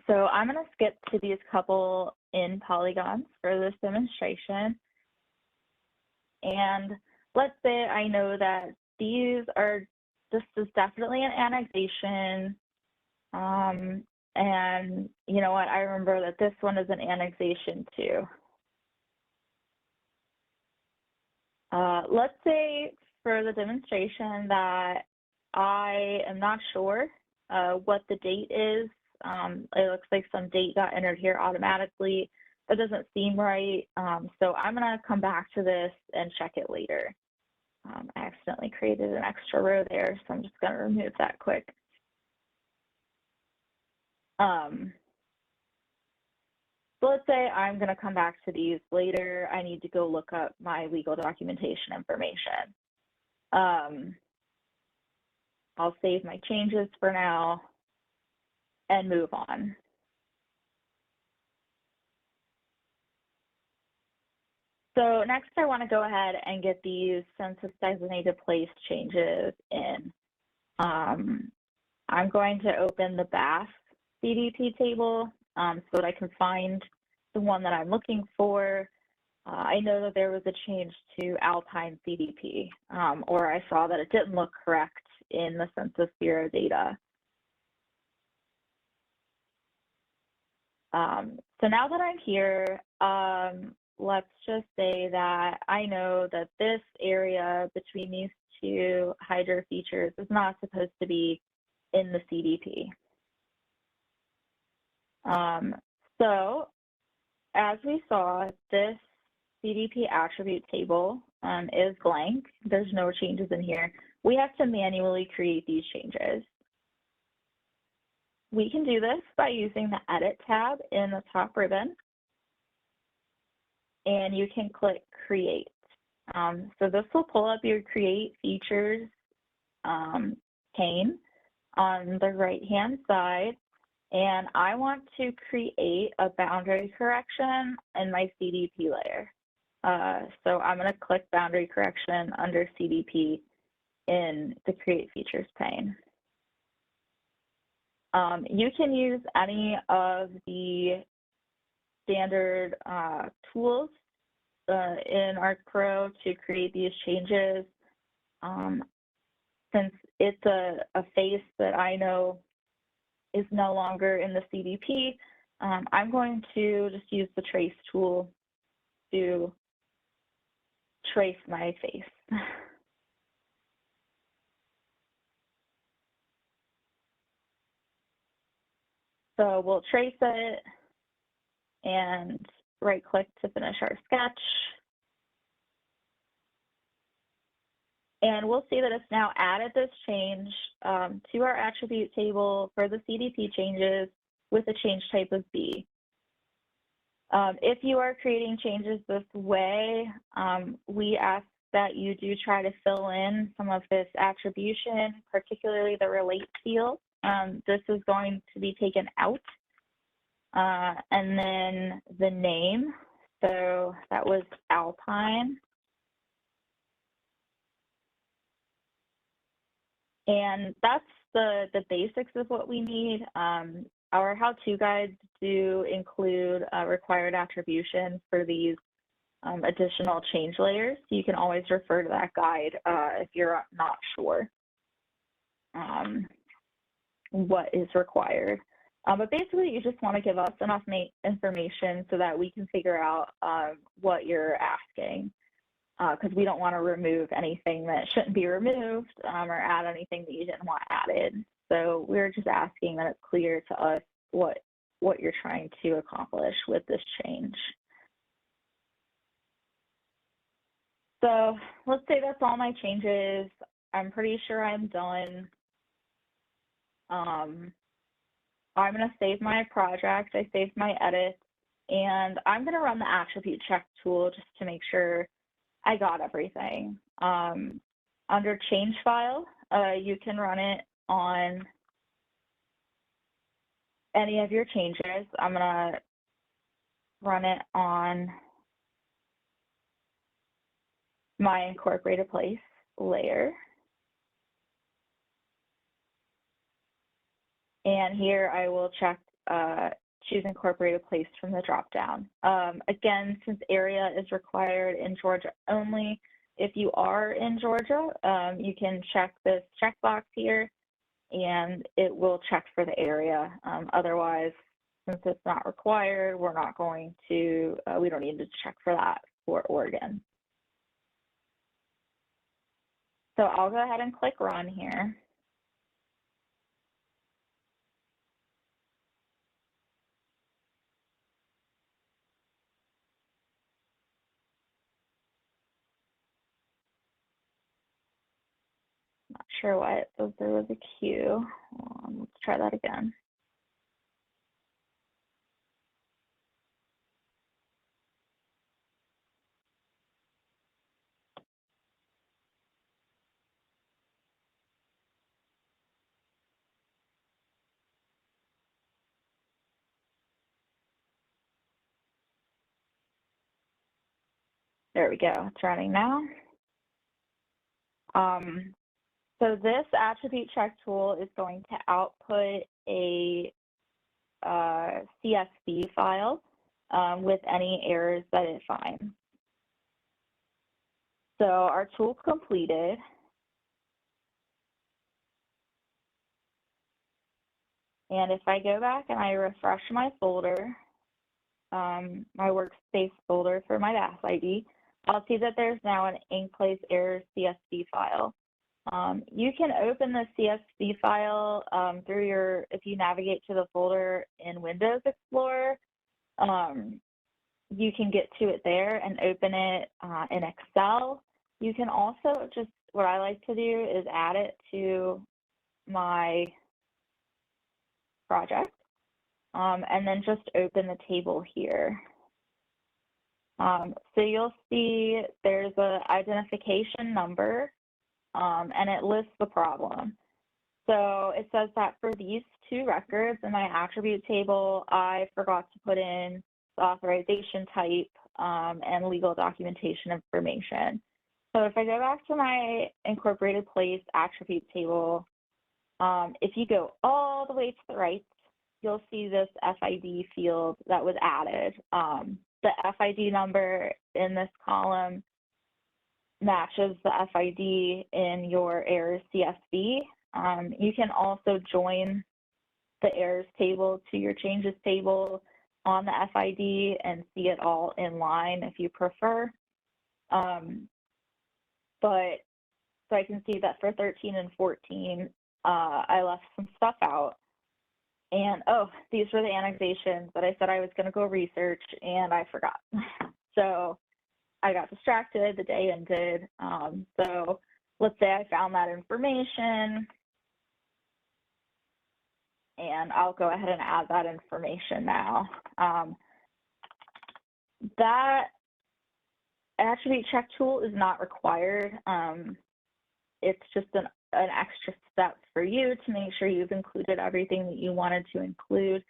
So I'm going to skip to these couple in polygons for this demonstration. And let's say I know that this is definitely an annexation. And you know what, I remember that this one is an annexation too. Let's say for the demonstration that I am not sure what the date is. It looks like some date got entered here automatically. That doesn't seem right. So I'm going to come back to this and check it later. I accidentally created an extra row there, so I'm just going to remove that quick. So let's say I'm going to come back to these later. I need to go look up my legal documentation information. I'll save my changes for now and move on. So next I want to go ahead and get these census designated place changes in. I'm going to open the BAS CDP table so that I can find the one that I'm looking for. I know that there was a change to Alpine CDP, or I saw that it didn't look correct in the Census Bureau data. So now that I'm here, let's just say that I know that this area between these two hydro features is not supposed to be in the CDP. So as we saw, this CDP attribute table is blank. There's no changes in here. We have to manually create these changes. We can do this by using the Edit tab in the top ribbon, and you can click Create. So this will pull up your Create Features pane on the right-hand side, and I want to create a boundary correction in my CDP layer. So I'm going to click Boundary Correction under CDP in the Create Features pane. You can use any of the standard tools in ArcGIS Pro to create these changes. Since it's a face that I know is no longer in the CDP, I'm going to just use the trace tool to trace my face. So we'll trace it and right-click to finish our sketch. And we'll see that it's now added this change to our attribute table for the CDP changes with a change type of B. If you are creating changes this way, we ask that you do try to fill in some of this attribution, particularly the relate field. This is going to be taken out. And then the name, so that was Alpine. And that's the basics of what we need. Our how-to guides do include required attribution for these additional change layers. So you can always refer to that guide if you're not sure what is required. But basically, you just want to give us enough information so that we can figure out what you're asking, because we don't want to remove anything that shouldn't be removed or add anything that you didn't want added. So we're just asking that it's clear to us what you're trying to accomplish with this change. So let's say that's all my changes. I'm pretty sure I'm done. I'm going to save my project. I saved my edits, and I'm going to run the attribute check tool just to make sure I got everything. Under change file, you can run it on any of your changes. I'm going to run it on my incorporated place layer. And here I will check choose incorporated place from the dropdown. Again, since area is required in Georgia only, if you are in Georgia, you can check this checkbox here and it will check for the area. Otherwise, since it's not required, we're not going to, we don't need to check for that for Oregon. So I'll go ahead and click run here. Not sure why it says there was a queue. Let's try that again. There we go, it's running now. So this attribute check tool is going to output a CSV file with any errors that it finds. So our tool's completed. And if I go back and I refresh my folder, my workspace folder for my BAS ID, I'll see that there's now an in-place error CSV file. You can open the CSV file through your, if you navigate to the folder in Windows Explorer, you can get to it there and open it in Excel. You can also just, what I like to do is add it to my project and then just open the table here. So you'll see there's an identification number and it lists the problem. So it says that for these two records in my attribute table, I forgot to put in the authorization type and legal documentation information. So if I go back to my incorporated place attribute table, if you go all the way to the right, you'll see this FID field that was added. The FID number in this column matches the FID in your errors CSV. You can also join the errors table to your changes table on the FID and see it all in line if you prefer. But so I can see that for 13 and 14, I left some stuff out. And oh, these were the annexations that I said I was going to go research and I forgot. So I got distracted, the day ended. So let's say I found that information and I'll go ahead and add that information now. That attribute check tool is not required. It's just an extra step for you to make sure you've included everything that you wanted to include.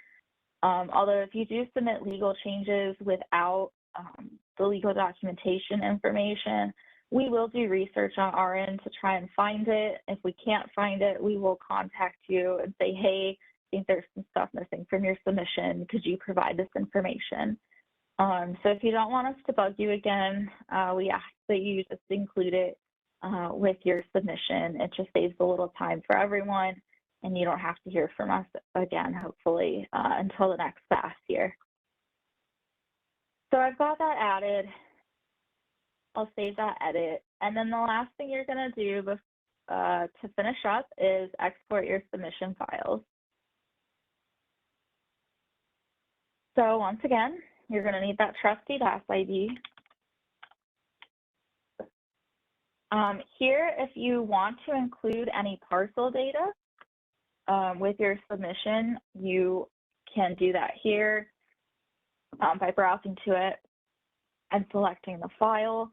Although if you do submit legal changes without the legal documentation information, we will do research on our end to try and find it. If we can't find it, we will contact you and say, hey, I think there's some stuff missing from your submission. Could you provide this information? So if you don't want us to bug you again, we ask that you just include it with your submission. It just saves a little time for everyone, and you don't have to hear from us again, hopefully, until the next BAS year. So I've got that added. I'll save that edit. And then the last thing you're going to do to finish up is export your submission files. So once again, you're going to need that trusty BAS ID. Here, if you want to include any parcel data with your submission, you can do that here by browsing to it and selecting the file.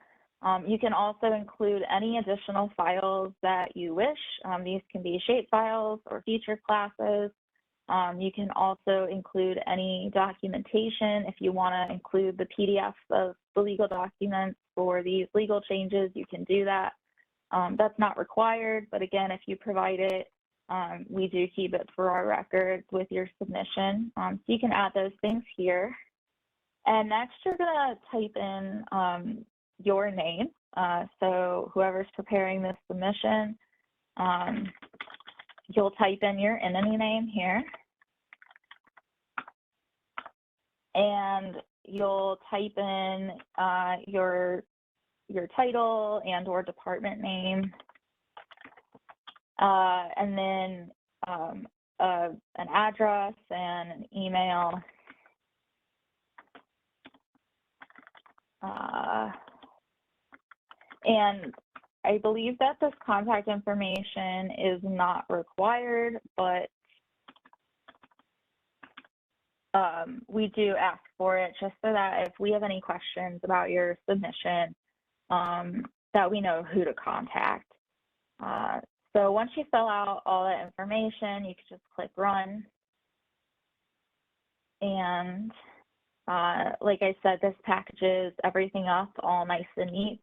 You can also include any additional files that you wish. These can be shape files or feature classes. You can also include any documentation. If you want to include the PDFs of the legal documents for these legal changes, you can do that. That's not required, but again, if you provide it, we do keep it for our records with your submission. So you can add those things here. And next, you're going to type in your name. So whoever's preparing this submission, you'll type in your entity name here. And you'll type in your title and or department name. And then an address and an email. And I believe that this contact information is not required, but we do ask for it just so that if we have any questions about your submission, that we know who to contact. So once you fill out all that information, you can just click run. And like I said, this packages everything up all nice and neat.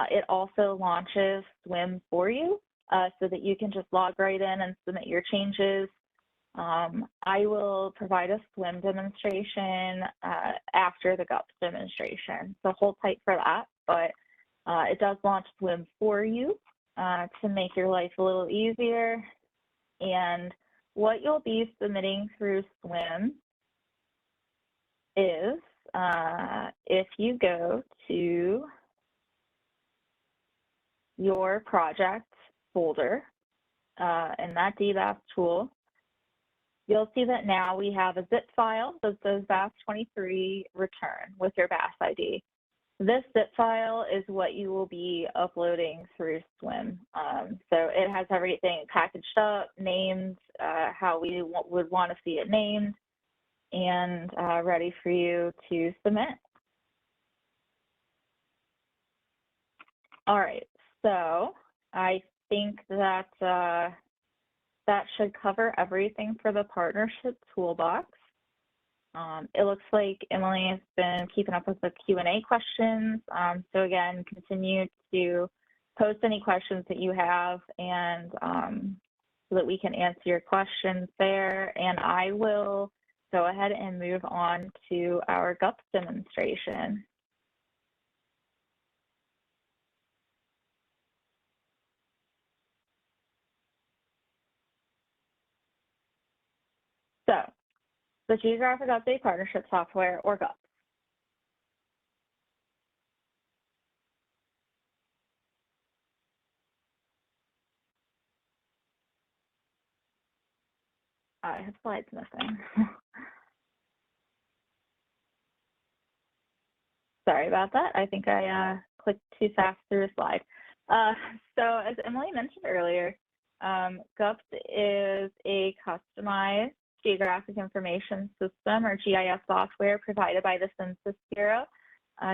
It also launches SWIM for you so that you can just log right in and submit your changes. I will provide a SWIM demonstration after the GUPS demonstration, so hold tight for that. But it does launch SWIM for you to make your life a little easier. And what you'll be submitting through SWIM is if you go to your project folder in that DBAS tool, you'll see that now we have a zip file that says BAS23 return with your BAS ID. This zip file is what you will be uploading through SWIM. So it has everything packaged up, named, how we would want to see it named, and ready for you to submit. All right, so I think that that should cover everything for the partnership toolbox. It looks like Emily has been keeping up with the Q&A questions. So again, continue to post any questions that you have, and so that we can answer your questions there. And I will go ahead and move on to our GUPS demonstration. So, the Geographic Update Partnership Software, or GUPS. I have slides missing. Sorry about that. I think I clicked too fast through a slide. So as Emily mentioned earlier, GUPS is a customized Geographic Information System, or GIS software provided by the Census Bureau.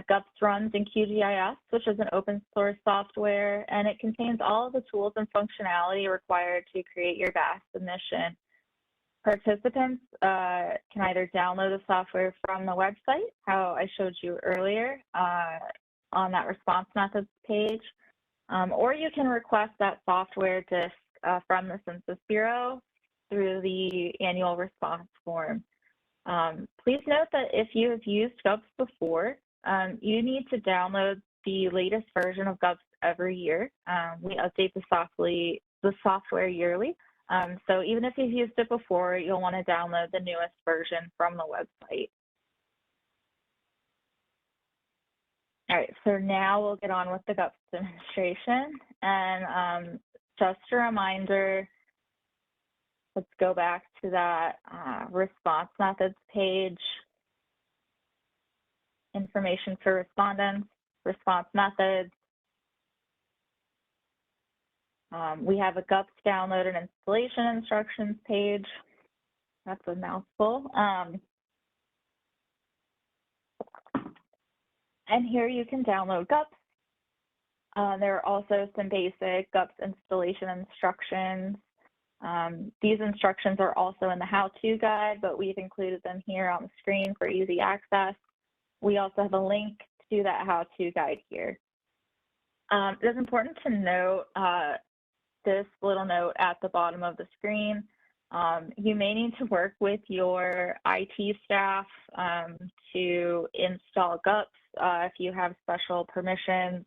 GUPS runs in QGIS, which is an open source software, and it contains all of the tools and functionality required to create your BAS submission. Participants can either download the software from the website, how I showed you earlier on that response methods page, or you can request that software disk from the Census Bureau through the annual response form. Please note that if you have used GUPS before, you need to download the latest version of GUPS every year. We update the software yearly. So even if you've used it before, you'll want to download the newest version from the website. All right, so now we'll get on with the GUPS demonstration. And just a reminder, let's go back to that response methods page. Information for respondents, response methods. We have a GUPS download and installation instructions page. That's a mouthful. And here you can download GUPS. There are also some basic GUPS installation instructions. These instructions are also in the how-to guide, but we've included them here on the screen for easy access. We also have a link to that how-to guide here. It is important to note this little note at the bottom of the screen. You may need to work with your IT staff to install GUPS if you have special permissions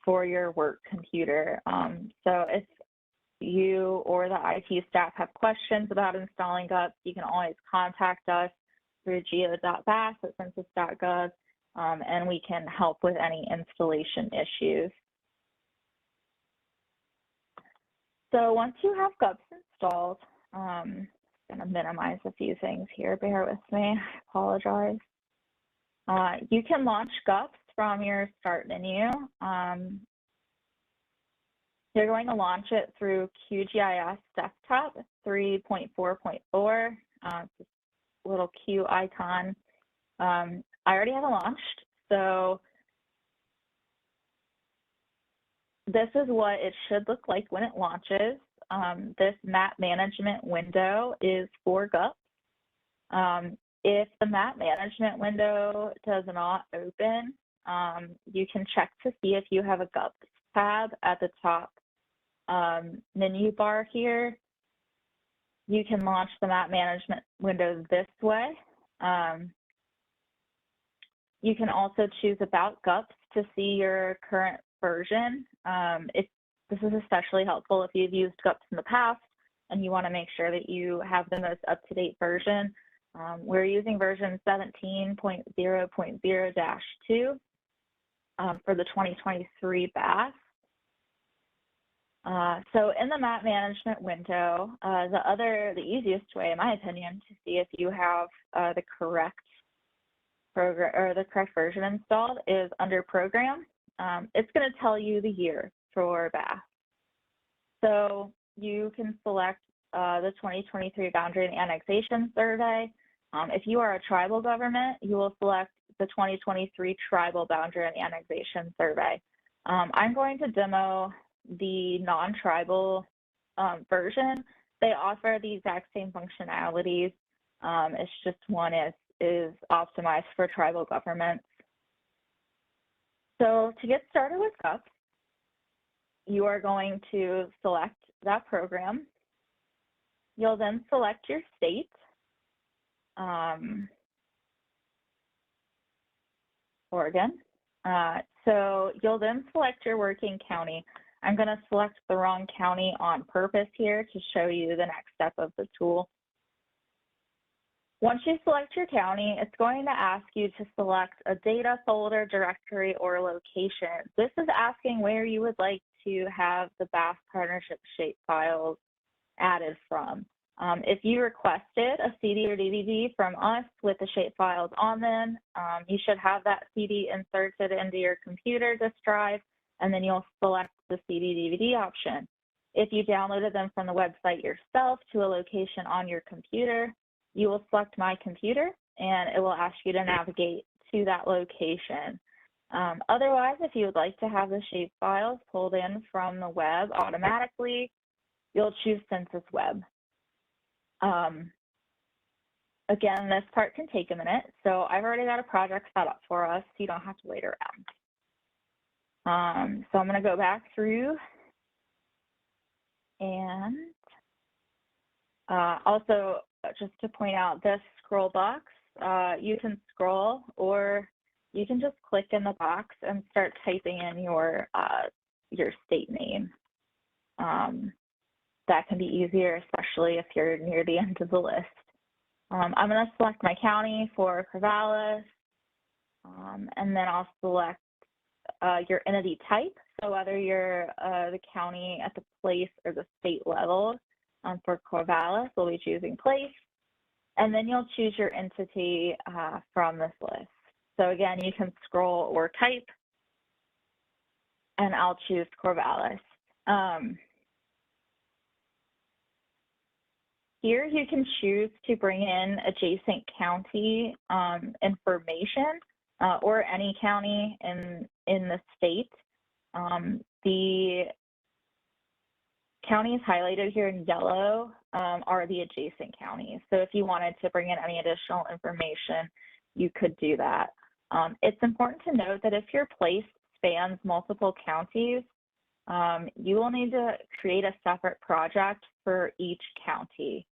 for your work computer. So if you or the IT staff have questions about installing GUPS, you can always contact us through geo.bas@census.gov, and we can help with any installation issues. So once you have GUPS installed, I'm going to minimize a few things here. Bear with me. I apologize. You can launch GUPS from your Start menu. You're going to launch it through QGIS Desktop 3.4.4. This little Q icon. I already have it launched, so this is what it should look like when it launches. This map management window is for GUPS. If the map management window does not open, you can check to see if you have a GUPS tab at the top menu bar here. You can launch the map management window this way. You can also choose About GUPS to see your current version. This is especially helpful if you've used GUPS in the past and you want to make sure that you have the most up-to-date version. We're using version 17.0.0-2 for the 2023 BAS. So in the map management window, the easiest way, in my opinion, to see if you have the correct program or the correct version installed is under Program. It's going to tell you the year for BAS. So you can select the 2023 Boundary and Annexation Survey. If you are a tribal government, you will select the 2023 Tribal Boundary and Annexation Survey. I'm going to demo the non-tribal version. They offer the exact same functionalities. It's just one is optimized for tribal governments. So to get started with GUPS, you are going to select that program. You'll then select your state. Oregon. So you'll then select your working county. I'm going to select the wrong county on purpose here to show you the next step of the tool. Once you select your county, it's going to ask you to select a data folder, directory, or location. This is asking where you would like to have the BAS partnership shapefiles added from. If you requested a CD or DVD from us with the shapefiles on them, you should have that CD inserted into your computer disk drive, and then you'll select the CD/DVD option. If you downloaded them from the website yourself to a location on your computer, you will select My Computer, and it will ask you to navigate to that location. Otherwise, if you would like to have the shape files pulled in from the web automatically, you'll choose Census Web. Again, this part can take a minute, so I've already got a project set up for us, so you don't have to wait around. So I'm going to go back through, and also just to point out this scroll box, you can scroll, or you can just click in the box and start typing in your state name. That can be easier, especially if you're near the end of the list. I'm going to select my county for Corvallis, and then I'll select your entity type. So whether you're the county at the place or the state level. For Corvallis, we'll be choosing place, and then you'll choose your entity from this list. So again, you can scroll or type, and I'll choose Corvallis. Here you can choose to bring in adjacent county information or any county in the state. The counties highlighted here in yellow are the adjacent counties. So if you wanted to bring in any additional information, you could do that. It's important to note that if your place spans multiple counties, you will need to create a separate project for each county.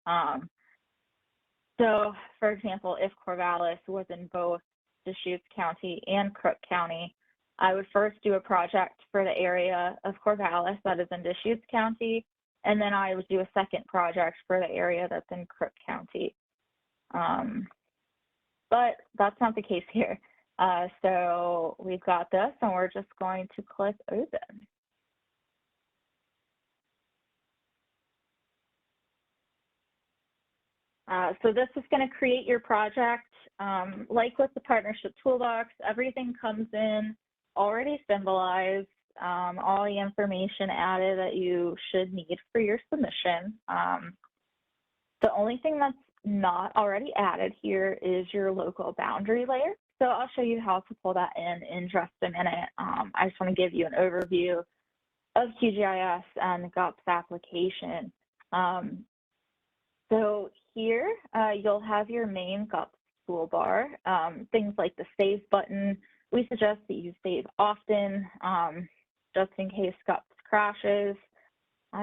So for example, if Corvallis was in both Deschutes County and Crook County, I would first do a project for the area of Corvallis that is in Deschutes County, and then I would do a second project for the area that's in Crook County. But that's not the case here. So we've got this, and we're just going to click Open. So this is going to create your project. Like with the Partnership Toolbox, everything comes in already symbolized, all the information added that you should need for your submission. The only thing that's not already added here is your local boundary layer. So I'll show you how to pull that in just a minute. I just want to give you an overview of QGIS and the GUPS application. So here you'll have your main GUPS toolbar, things like the Save button. We suggest that you save often, just in case GUPS crashes.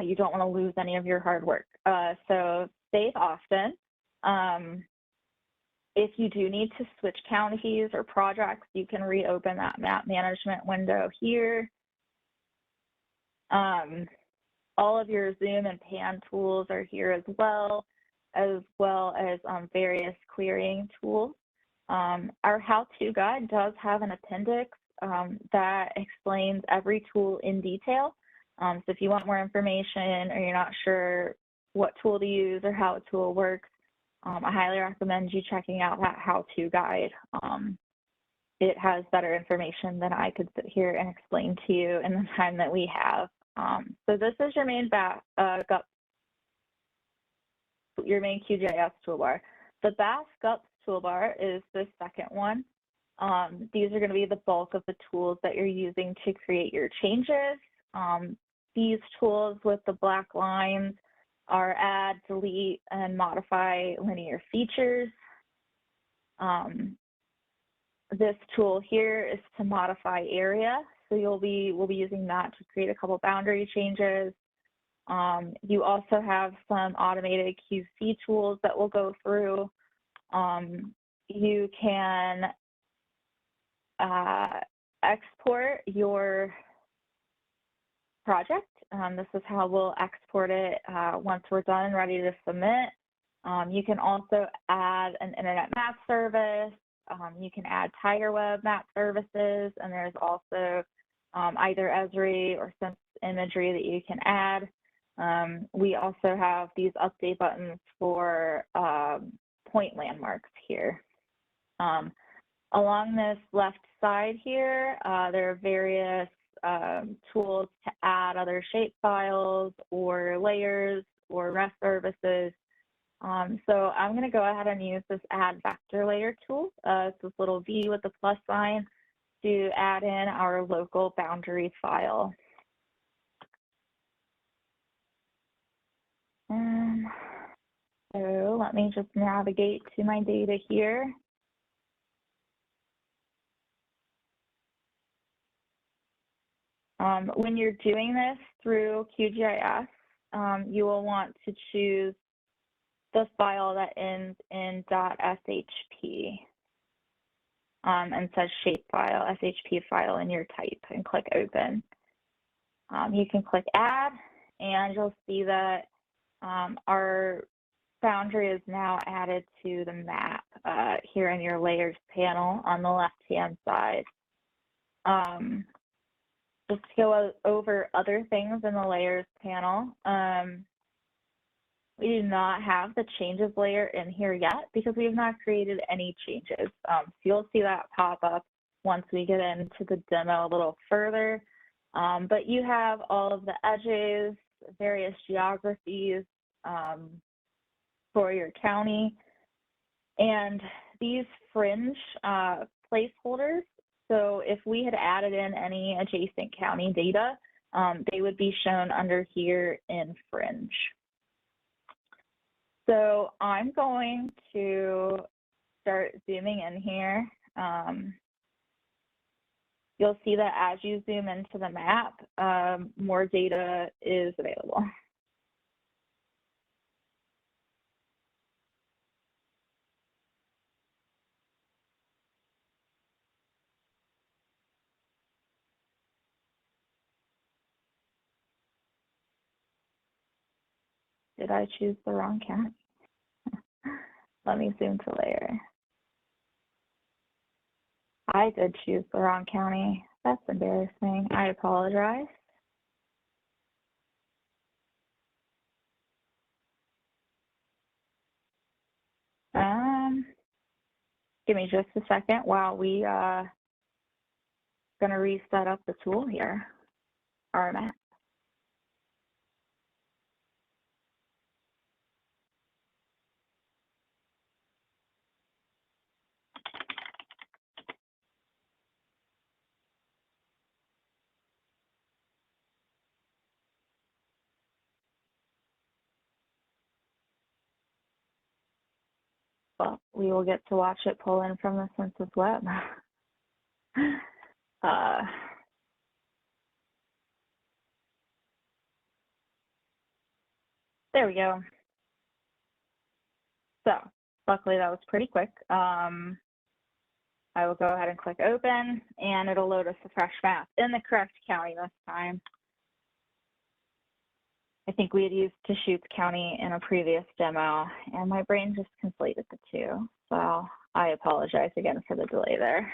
You don't want to lose any of your hard work. So save often. If you do need to switch counties or projects, you can reopen that map management window here. All of your zoom and pan tools are here as well as various querying tools. Our how-to guide does have an appendix that explains every tool in detail. So if you want more information or you're not sure what tool to use or how a tool works, I highly recommend you checking out that how-to guide. It has better information than I could sit here and explain to you in the time that we have. So this is your main GUPS, your main QGIS toolbar. The BAS GUPS toolbar is the second one. These are going to be the bulk of the tools that you're using to create your changes. These tools with the black lines are add, delete, and modify linear features. This tool here is to modify area. So we'll be using that to create a couple boundary changes. You also have some automated QC tools that we'll go through. You can export your project. This is how we'll export it once we're done and ready to submit. You can also add an internet map service. You can add TigerWeb map services, and there's also either Esri or Census imagery that you can add. We also have these update buttons for point landmarks here. Along this left side here, there are various tools to add other shape files or layers or REST services. So I'm going to go ahead and use this Add Vector Layer tool. It's this little V with the plus sign to add in our local boundary file. So let me just navigate to my data here. When you're doing this through QGIS, you will want to choose the file that ends in .shp and says shapefile, SHP file in your type, and click open. You can click add, and you'll see that our boundary is now added to the map here in your layers panel on the left-hand side. Just to go over other things in the layers panel, we do not have the changes layer in here yet because we have not created any changes. So you'll see that pop up once we get into the demo a little further. But you have all of the edges, various geographies for your county, and these fringe placeholders. So if we had added in any adjacent county data, they would be shown under here in fringe. So I'm going to start zooming in here. You'll see that as you zoom into the map, more data is available. Did I choose the wrong county? Let me zoom to layer. I did choose the wrong county. That's embarrassing. I apologize. Give me just a second while we gonna reset up the tool here, our map. Well, we will get to watch it pull in from the Census web. There we go. So luckily that was pretty quick. I will go ahead and click open, and it'll load us a fresh map in the correct county this time. I think we had used Deschutes County in a previous demo, and my brain just conflated the two. So I apologize again for the delay there.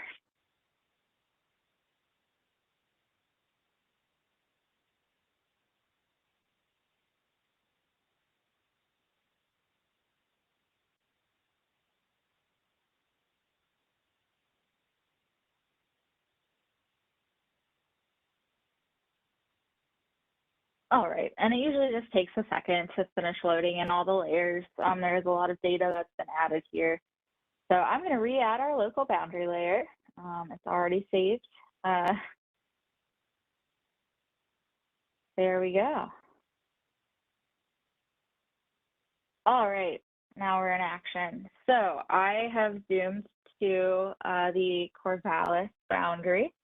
All right, and it usually just takes a second to finish loading in all the layers. There's a lot of data that's been added here. So I'm going to re-add our local boundary layer. It's already saved. There we go. All right, now we're in action. So I have zoomed to the Corvallis boundary.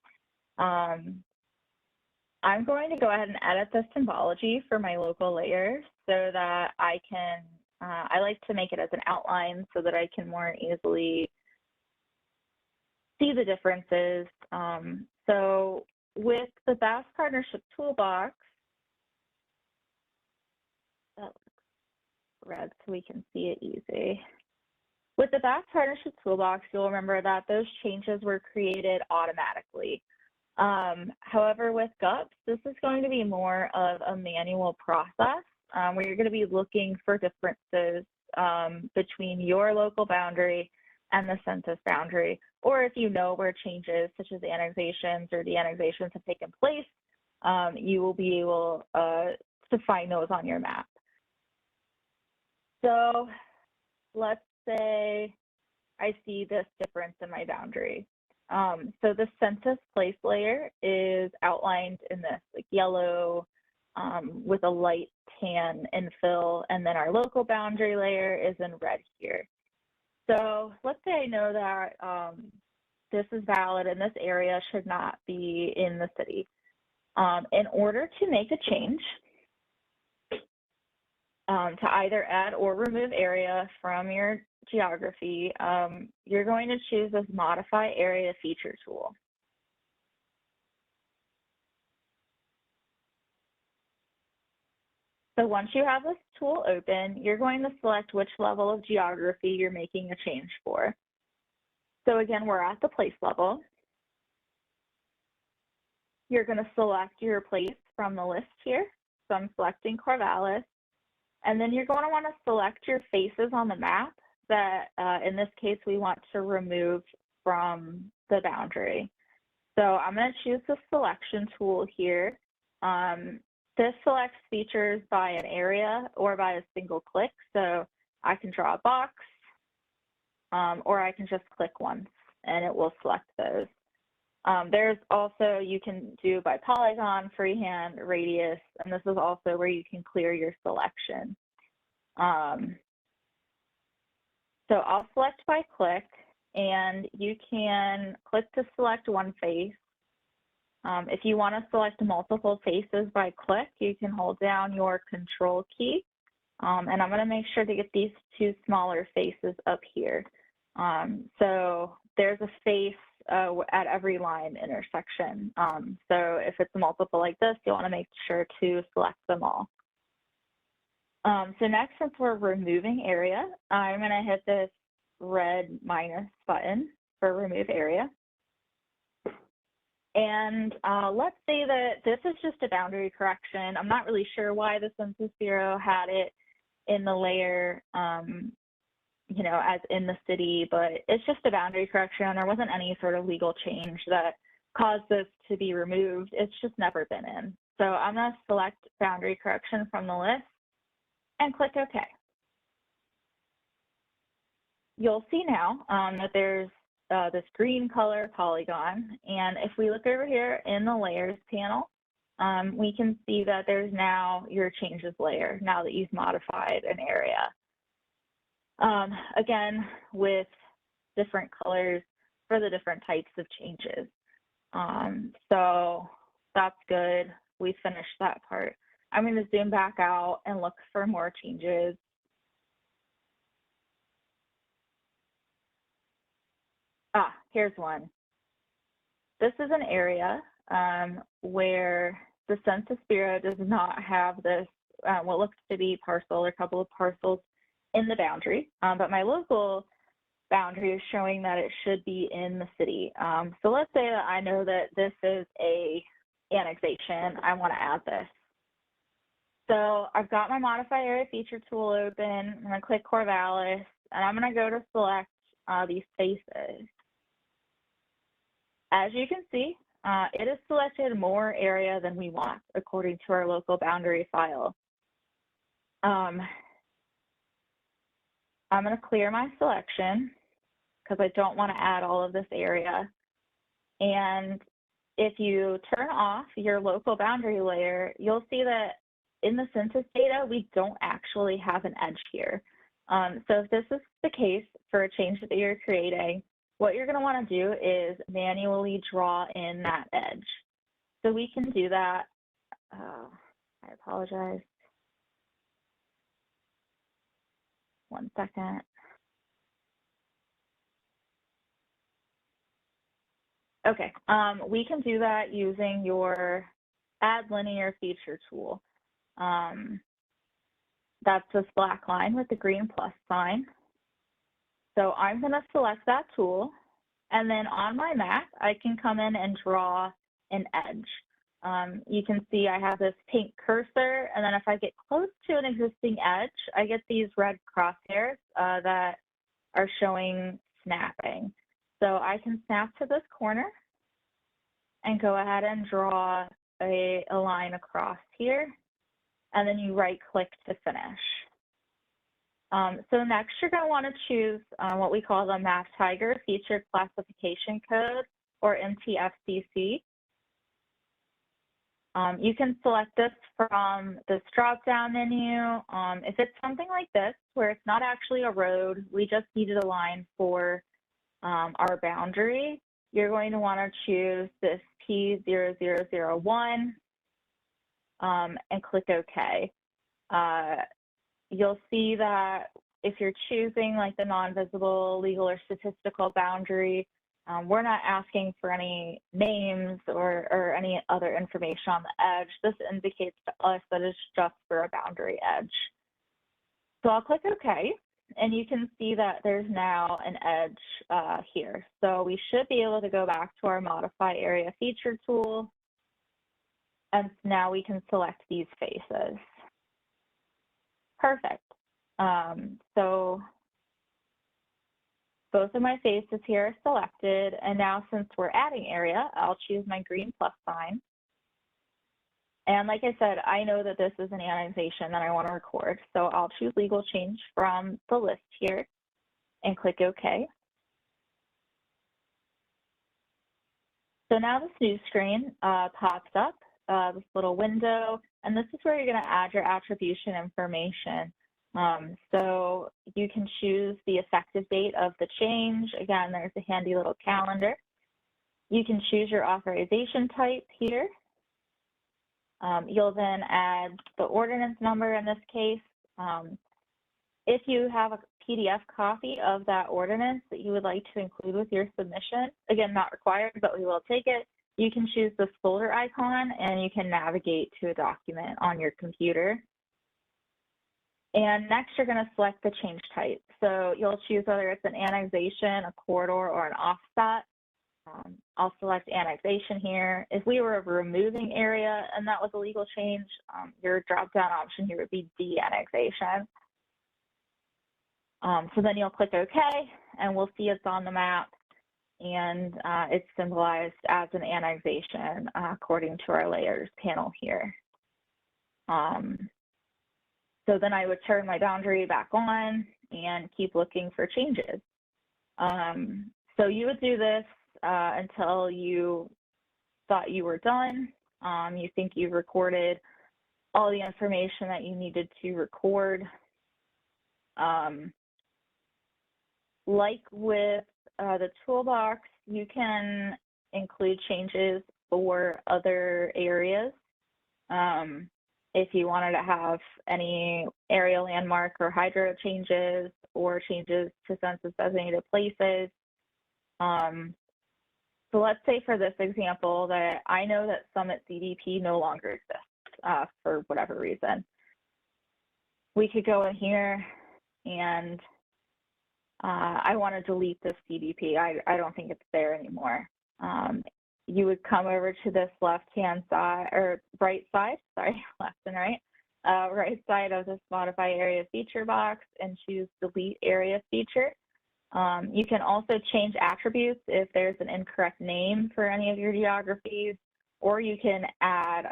I'm going to go ahead and edit the symbology for my local layer so that I can, I like to make it as an outline so that I can more easily see the differences. So with the BAS Partnership Toolbox, that looks red so we can see it easy. With the BAS Partnership Toolbox, you'll remember that those changes were created automatically. However, with GUPS, this is going to be more of a manual process where you're going to be looking for differences between your local boundary and the census boundary, or if you know where changes such as annexations or de-annexations have taken place, you will be able to find those on your map. So let's say I see this difference in my boundary. So the census place layer is outlined in this like yellow with a light tan infill, and then our local boundary layer is in red here. So let's say I know that this is valid and this area should not be in the city. In order to make a change, to either add or remove area from your geography, you're going to choose this Modify Area feature tool. So once you have this tool open, you're going to select which level of geography you're making a change for. So again, we're at the place level. You're going to select your place from the list here. So I'm selecting Corvallis. And then you're going to want to select your faces on the map that, in this case, we want to remove from the boundary. So I'm going to choose the selection tool here. This selects features by an area or by a single click. So I can draw a box, or I can just click once and it will select those. There's also, you can do by polygon, freehand, radius, and this is also where you can clear your selection. So I'll select by click, and you can click to select one face. If you want to select multiple faces by click, you can hold down your control key. And I'm going to make sure to get these two smaller faces up here. So there's a face at every line intersection. So if it's multiple like this, you want to make sure to select them all. So next, since we're removing area, I'm going to hit this red minus button for remove area. And let's say that this is just a boundary correction. I'm not really sure why the Census Bureau had it in the layer, you know, as in the city, but it's just a boundary correction. There wasn't any sort of legal change that caused this to be removed. It's just never been in. So I'm going to select boundary correction from the list and click OK. You'll see now that there's this green color polygon, and if we look over here in the layers panel, we can see that there's now your changes layer now that you've modified an area. Again, with different colors for the different types of changes. So that's good. We finished that part. I'm going to zoom back out and look for more changes. Here's one. This is an area where the Census Bureau does not have this, what looks to be parcel or a couple of parcels in the boundary, but my local boundary is showing that it should be in the city. So let's say that I know that this is a annexation. I want to add this. So I've got my Modify Area feature tool open. I'm going to click Corvallis, and I'm going to go to select these faces. As you can see, it has selected more area than we want according to our local boundary file. I'm going to clear my selection because I don't want to add all of this area. And if you turn off your local boundary layer, you'll see that in the census data, we don't actually have an edge here. So if this is the case for a change that you're creating, what you're going to want to do is manually draw in that edge. So we can do that. I apologize. One second. Okay, we can do that using your Add Linear Feature tool. That's this black line with the green plus sign. So I'm going to select that tool, and then on my map, I can come in and draw an edge. You can see I have this pink cursor, and then if I get close to an existing edge, I get these red crosshairs that are showing snapping. So I can snap to this corner and go ahead and draw a line across here, and then you right click to finish. So next you're going to want to choose what we call the Map Tiger Feature Classification Code, or MTFCC. You can select this from this drop-down menu. If it's something like this, where it's not actually a road, we just needed a line for our boundary, you're going to want to choose this P0001 and click OK. You'll see that if you're choosing like the non-visible, legal, or statistical boundary, we're not asking for any names or any other information on the edge. This indicates to us that it's just for a boundary edge. So I'll click OK, and you can see that there's now an edge here. So we should be able to go back to our Modify Area Feature tool, and now we can select these faces. Perfect. So both of my faces here are selected, and now since we're adding area, I'll choose my green plus sign. And like I said, I know that this is an annexation that I want to record, so I'll choose legal change from the list here and click OK. So now this new screen pops up, this little window, and this is where you're going to add your attribution information. So you can choose the effective date of the change. Again, there's a handy little calendar. You can choose your authorization type here. You'll then add the ordinance number in this case. If you have a PDF copy of that ordinance that you would like to include with your submission, again, not required, but we will take it, you can choose this folder icon and you can navigate to a document on your computer. And next, you're going to select the change type. So you'll choose whether it's an annexation, a corridor, or an offset. I'll select annexation here. If we were removing area and that was a legal change, your drop-down option here would be de-annexation. So then you'll click OK, and we'll see it's on the map, and it's symbolized as an annexation according to our layers panel here. So then I would turn my boundary back on and keep looking for changes. So you would do this until you thought you were done. You think you've recorded all the information that you needed to record. Like with the toolbox, you can include changes for other areas. If you wanted to have any area landmark or hydro changes or changes to census designated places. So let's say for this example that I know that Summit CDP no longer exists for whatever reason. We could go in here and I want to delete this CDP. I don't think it's there anymore. You would come over to this left-hand side, or right side, sorry, left and right, right side of this Modify Area Feature box and choose Delete Area Feature. You can also change attributes if there's an incorrect name for any of your geographies, or you can add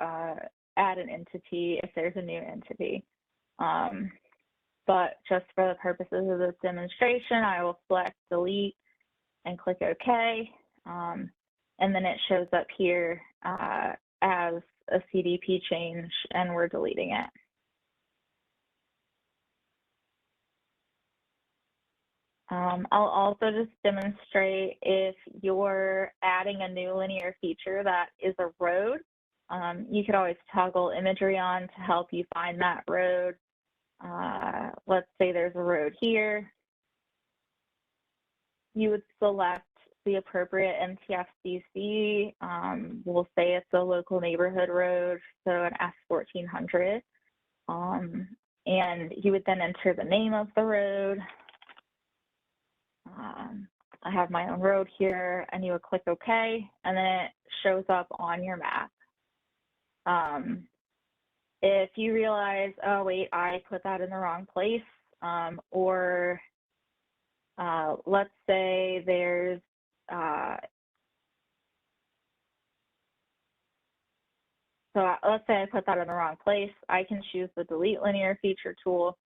an entity if there's a new entity. But just for the purposes of this demonstration, I will select Delete and click OK. And then it shows up here as a CDP change, and we're deleting it. I'll also just demonstrate if you're adding a new linear feature that is a road, you could always toggle imagery on to help you find that road. Let's say there's a road here. You would select the appropriate MTFCC. We'll say it's a local neighborhood road, so an S1400. And you would then enter the name of the road. I have my own road here, and you would click OK, and then it shows up on your map. If you realize, oh wait, I put that in the wrong place, or let's say there's let's say I put that in the wrong place. I can choose the delete linear feature tool,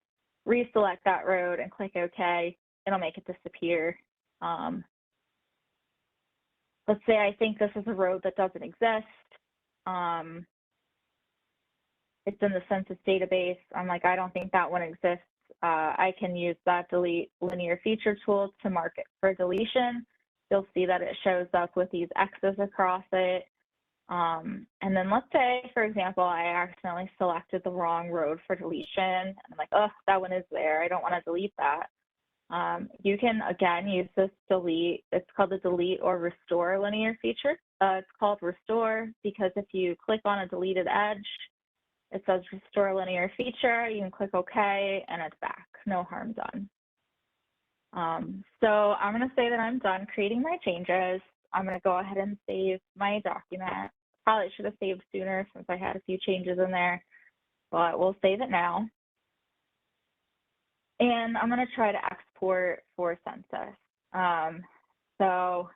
reselect that road and click OK. It'll make it disappear. Let's say I think this is a road that doesn't exist. It's in the census database. I'm like, I don't think that one exists. I can use that delete linear feature tool to mark it for deletion. You'll see that it shows up with these X's across it. And then let's say, for example, I accidentally selected the wrong road for deletion. And I'm like, oh, that one is there. I don't want to delete that. You can, again, use this delete. It's called the delete or restore linear feature. It's called restore because if you click on a deleted edge, it says restore linear feature. You can click OK, and it's back. No harm done. So I'm going to say that I'm done creating my changes. I'm going to go ahead and save my document. Probably should have saved sooner since I had a few changes in there, but we'll save it now. And I'm going to try to export for census. So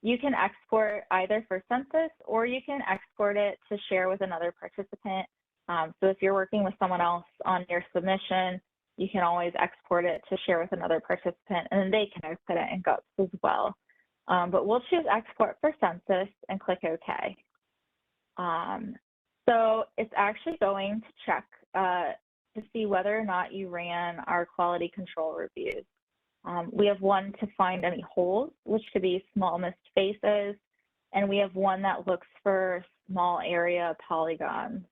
you can export either for census or you can export it to share with another participant. So if you're working with someone else on your submission, you can always export it to share with another participant, and then they can output it in GUPS as well. But we'll choose export for census and click OK. So it's actually going to check to see whether or not you ran our quality control reviews. We have one to find any holes, which could be small missed spaces, and we have one that looks for small area polygons.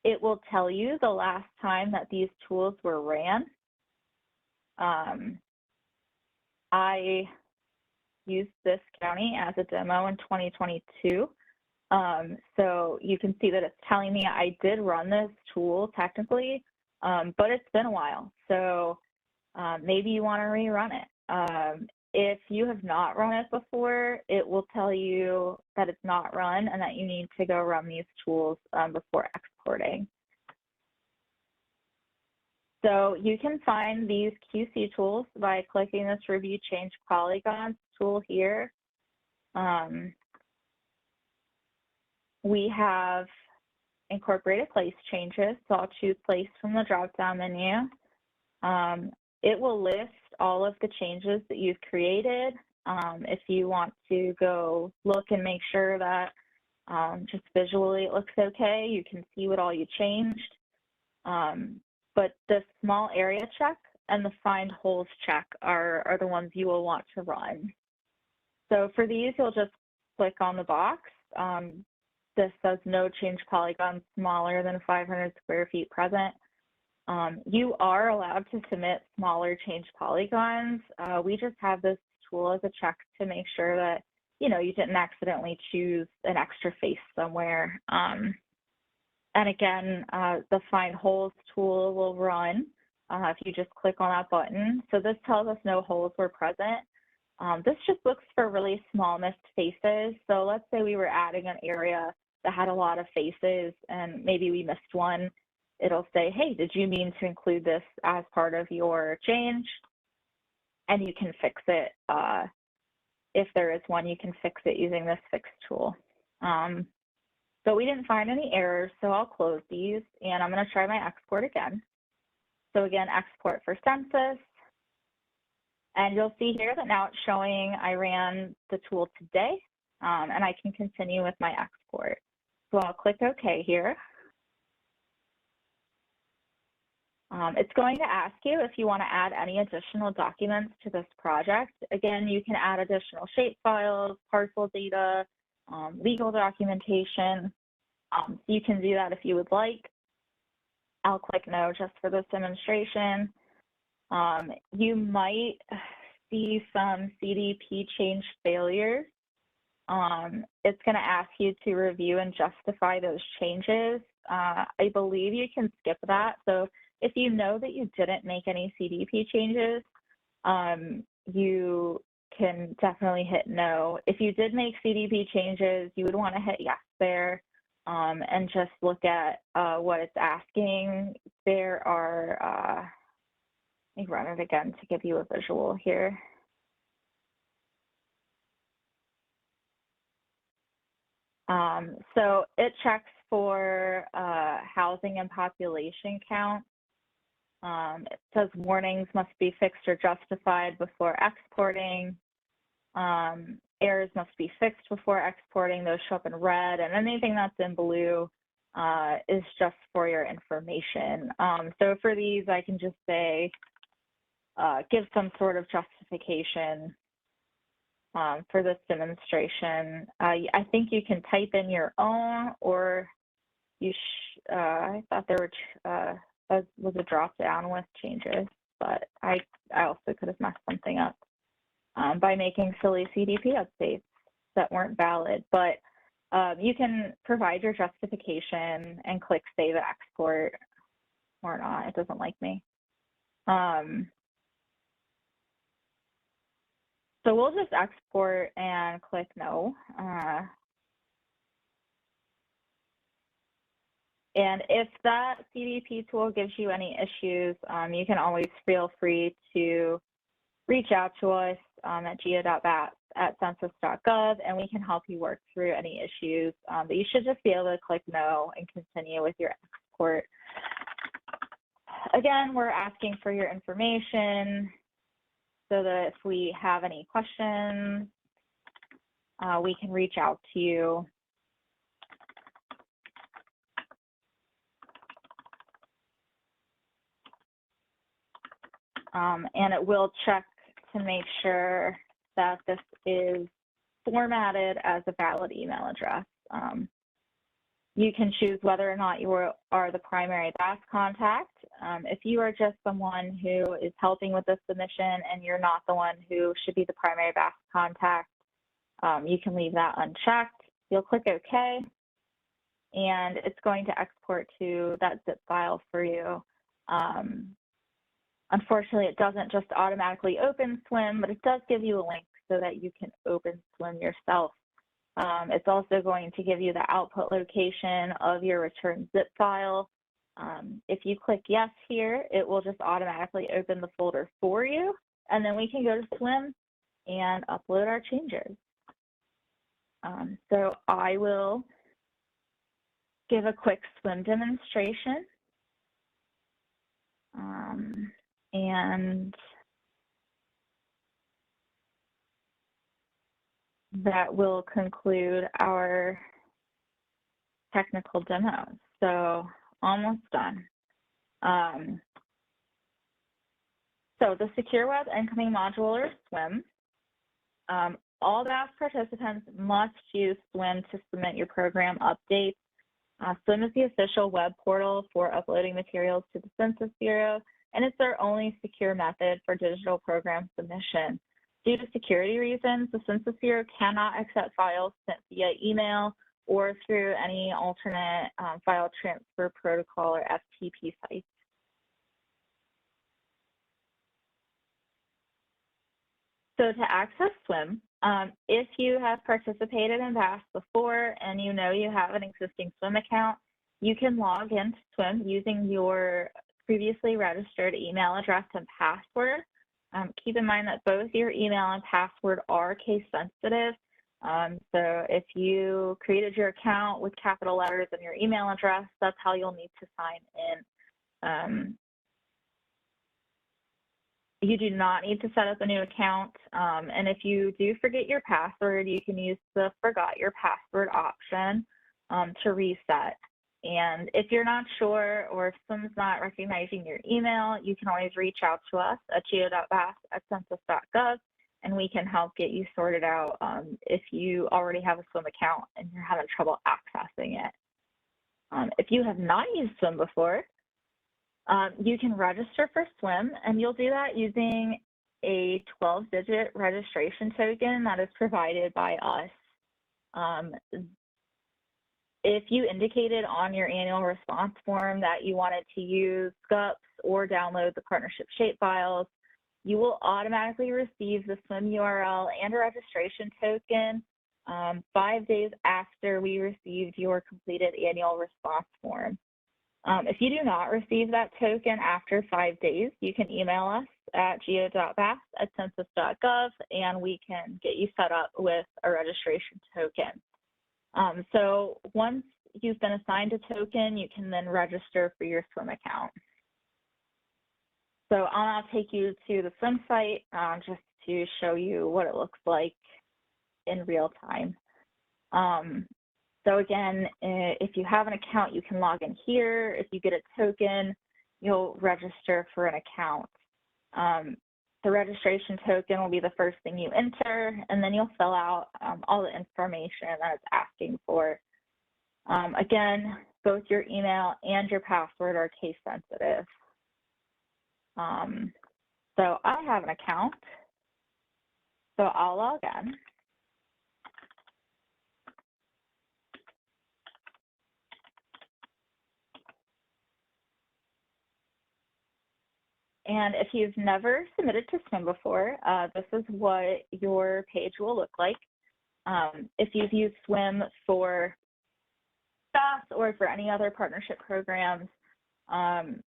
It will tell you the last time that these tools were ran. I used this county as a demo in 2022. So you can see that it's telling me I did run this tool technically, but it's been a while. So maybe you want to rerun it. If you have not run it before, it will tell you that it's not run and that you need to go run these tools before exporting. So you can find these QC tools by clicking this Review Change Polygons tool here. We have incorporated place changes, so I'll choose place from the drop-down menu. It will list all of the changes that you've created. If you want to go look and make sure that just visually it looks okay, you can see what all you changed. But the small area check and the find holes check are the ones you will want to run. So for these, you'll just click on the box. This says no change polygons smaller than 500 square feet present. You are allowed to submit smaller change polygons. We just have this tool as a check to make sure that, you know, you didn't accidentally choose an extra face somewhere. And again, the find holes tool will run if you just click on that button. So this tells us no holes were present. This just looks for really small missed faces. So let's say we were adding an area that had a lot of faces and maybe we missed one. It'll say, hey, did you mean to include this as part of your change? And you can fix it. If there is one, you can fix it using this fix tool. So we didn't find any errors, so I'll close these and I'm going to try my export again. So again, export for census. And you'll see here that now it's showing I ran the tool today, and I can continue with my export. So I'll click OK here. It's going to ask you if you want to add any additional documents to this project. Again, you can add additional shape files, parcel data, legal documentation. So you can do that if you would like. I'll click no just for this demonstration. You might see some CDP change failures. It's going to ask you to review and justify those changes. I believe you can skip that. So if you know that you didn't make any CDP changes, you can definitely hit no. If you did make CDP changes, you would want to hit yes there and just look at what it's asking. There are, me run it again to give you a visual here. So it checks for housing and population count. It says warnings must be fixed or justified before exporting. Errors must be fixed before exporting. Those show up in red, and anything that's in blue is just for your information. So for these, I can just say, give some sort of justification for this demonstration. I think you can type in your own, or you I thought there was a drop down with changes, but I also could have messed something up by making silly CDP updates that weren't valid. But you can provide your justification and click Save Export or not. It doesn't like me. So we'll just export and click No. And if that CDP tool gives you any issues, you can always feel free to reach out to us at geo.bats@census.gov, and we can help you work through any issues. But you should just be able to click No and continue with your export. Again, we're asking for your information so that if we have any questions, we can reach out to you. And it will check to make sure that this is formatted as a valid email address. You can choose whether or not you are the primary BAS contact. If you are just someone who is helping with this submission and you're not the one who should be the primary BAS contact, you can leave that unchecked. You'll click OK, and it's going to export to that zip file for you. Unfortunately, it doesn't just automatically open SWIM, but it does give you a link so that you can open SWIM yourself. It's also going to give you the output location of your return zip file. If you click yes here, it will just automatically open the folder for you, and then we can go to SWIM and upload our changes. So I will give a quick SWIM demonstration. And that will conclude our technical demo. So almost done. So the Secure Web Incoming Module, or SWIM. All BAS participants must use SWIM to submit your program updates. SWIM is the official web portal for uploading materials to the Census Bureau, and it's their only secure method for digital program submission. Due to security reasons, the Census Bureau cannot accept files sent via email or through any alternate file transfer protocol or FTP sites. So to access SWIM, if you have participated in BAS before and you know you have an existing SWIM account, you can log into SWIM using your previously registered email address and password. Keep in mind that both your email and password are case sensitive. So if you created your account with capital letters in your email address, that's how you'll need to sign in. You do not need to set up a new account. And if you do forget your password, you can use the Forgot Your Password option to reset. And if you're not sure, or if SWIM's not recognizing your email, you can always reach out to us at geo.bas@census.gov, and we can help get you sorted out if you already have a SWIM account and you're having trouble accessing it. If you have not used SWIM before, you can register for SWIM, and you'll do that using a 12-digit registration token that is provided by us. If you indicated on your annual response form that you wanted to use GUPS or download the partnership shapefiles, you will automatically receive the SWIM URL and a registration token 5 days after we received your completed annual response form. If you do not receive that token after 5 days, you can email us at geo.bas@census.gov, and we can get you set up with a registration token. So once you've been assigned a token, you can then register for your swim account. So I'll now take you to the swim site just to show you what it looks like in real time. So again, if you have an account, you can log in here. If you get a token, you'll register for an account. The registration token will be the first thing you enter, and then you'll fill out all the information that it's asking for. Again, both your email and your password are case sensitive. So I have an account, so I'll log in. And if you've never submitted to swim before, this is what your page will look like. If you've used swim for BAS or for any other partnership programs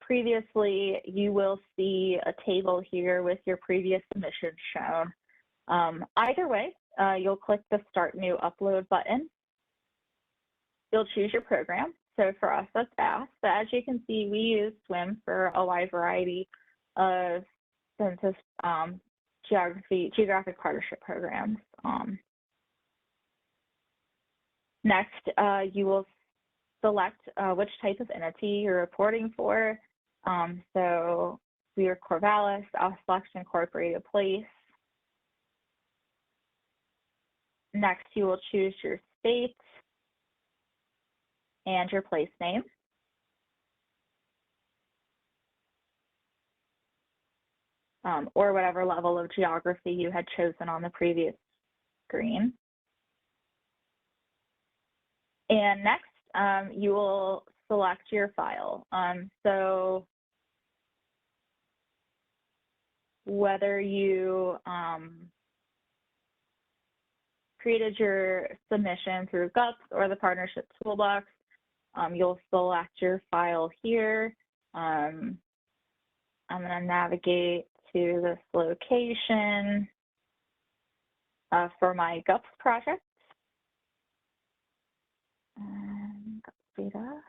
previously, you will see a table here with your previous submissions shown. Either way, you'll click the Start New Upload button. You'll choose your program. So for us, that's BAS. But as you can see, we use swim for a wide variety of census geographic partnership programs. Next, you will select which type of entity you're reporting for. So we are Corvallis, I'll select Incorporated Place. Next, you will choose your state and your place name. Or whatever level of geography you had chosen on the previous screen. And next, you will select your file. So whether you created your submission through GUPS or the Partnership Toolbox, you'll select your file here. I'm going to navigate to this location for my GUPS project. And GUPS data.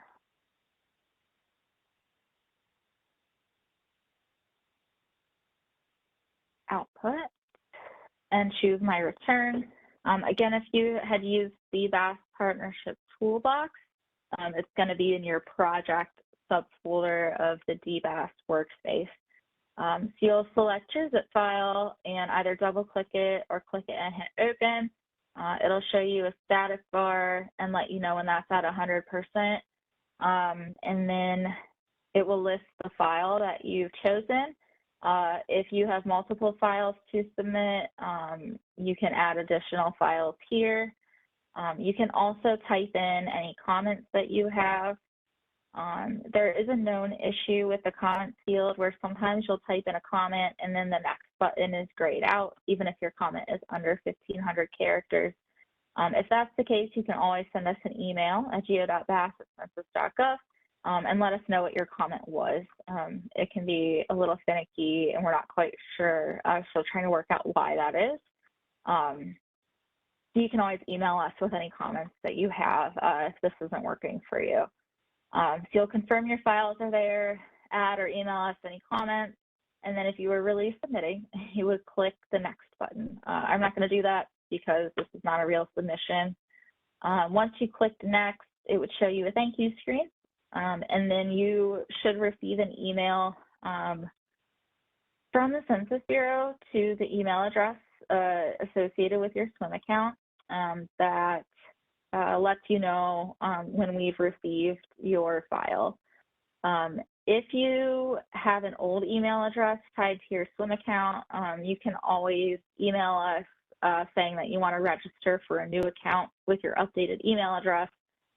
Output and choose my return. Again, if you had used the BAS Partnership Toolbox, it's going to be in your project subfolder of the DBAS workspace. So you'll select your zip file and either double click it or click it and hit open. It'll show you a status bar and let you know when that's at 100%. And then it will list the file that you've chosen. If you have multiple files to submit, you can add additional files here. You can also type in any comments that you have. There is a known issue with the comments field where sometimes you'll type in a comment and then the next button is grayed out, even if your comment is under 1,500 characters. If that's the case, you can always send us an email at geo.bas@census.gov and let us know what your comment was. It can be a little finicky and we're not quite sure, so trying to work out why that is. You can always email us with any comments that you have if this isn't working for you. So you'll confirm your files are there, add or email us any comments, and then if you were really submitting, you would click the next button. I'm not going to do that because this is not a real submission. Once you clicked next, it would show you a thank you screen, and then you should receive an email from the Census Bureau to the email address associated with your swim account that lets you know when we've received your file. If you have an old email address tied to your swim account, you can always email us saying that you want to register for a new account with your updated email address,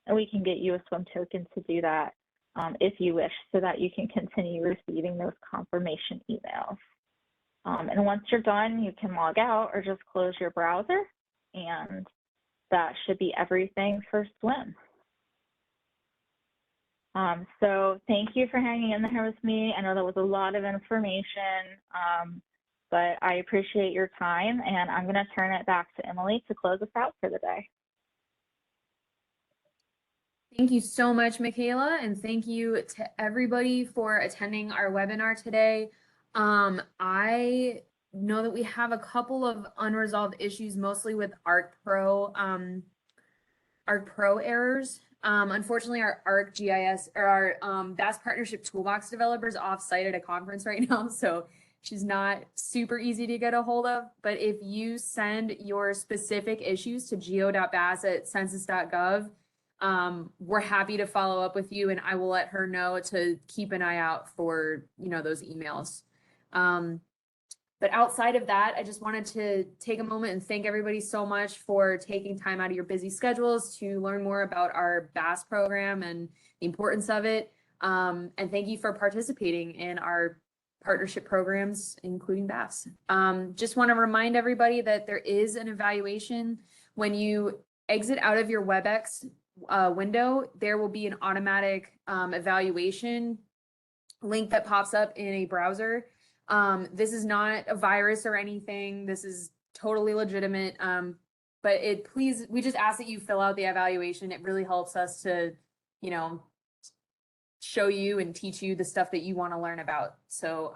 and we can get you a swim token to do that if you wish, so that you can continue receiving those confirmation emails. And once you're done, you can log out or just close your browser, and that should be everything for swim. So thank you for hanging in there with me. I know that was a lot of information, but I appreciate your time, and I'm going to turn it back to Emily to close us out for the day. Thank you so much, Michaela, and thank you to everybody for attending our webinar today. I know that we have a couple of unresolved issues, mostly with ArcPro errors. Unfortunately, our ArcGIS or our BAS Partnership Toolbox developer is off-site at a conference right now, so she's not super easy to get a hold of. But if you send your specific issues to geo.bas@census.gov, we're happy to follow up with you, and I will let her know to keep an eye out for, you know, those emails. But outside of that, I just wanted to take a moment and thank everybody so much for taking time out of your busy schedules to learn more about our BAS program and the importance of it. And thank you for participating in our partnership programs, including BAS. Just want to remind everybody that there is an evaluation. When you exit out of your WebEx window, there will be an automatic evaluation link that pops up in a browser. This is not a virus or anything. This is totally legitimate. But we just ask that you fill out the evaluation. It really helps us to, you know, show you and teach you the stuff that you want to learn about. So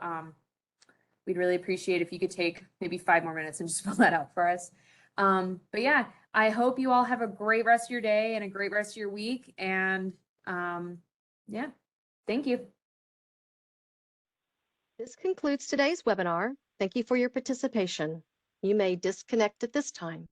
we'd really appreciate if you could take maybe 5 more minutes and just fill that out for us. But yeah, I hope you all have a great rest of your day and a great rest of your week. And yeah, thank you. This concludes today's webinar. Thank you for your participation. You may disconnect at this time.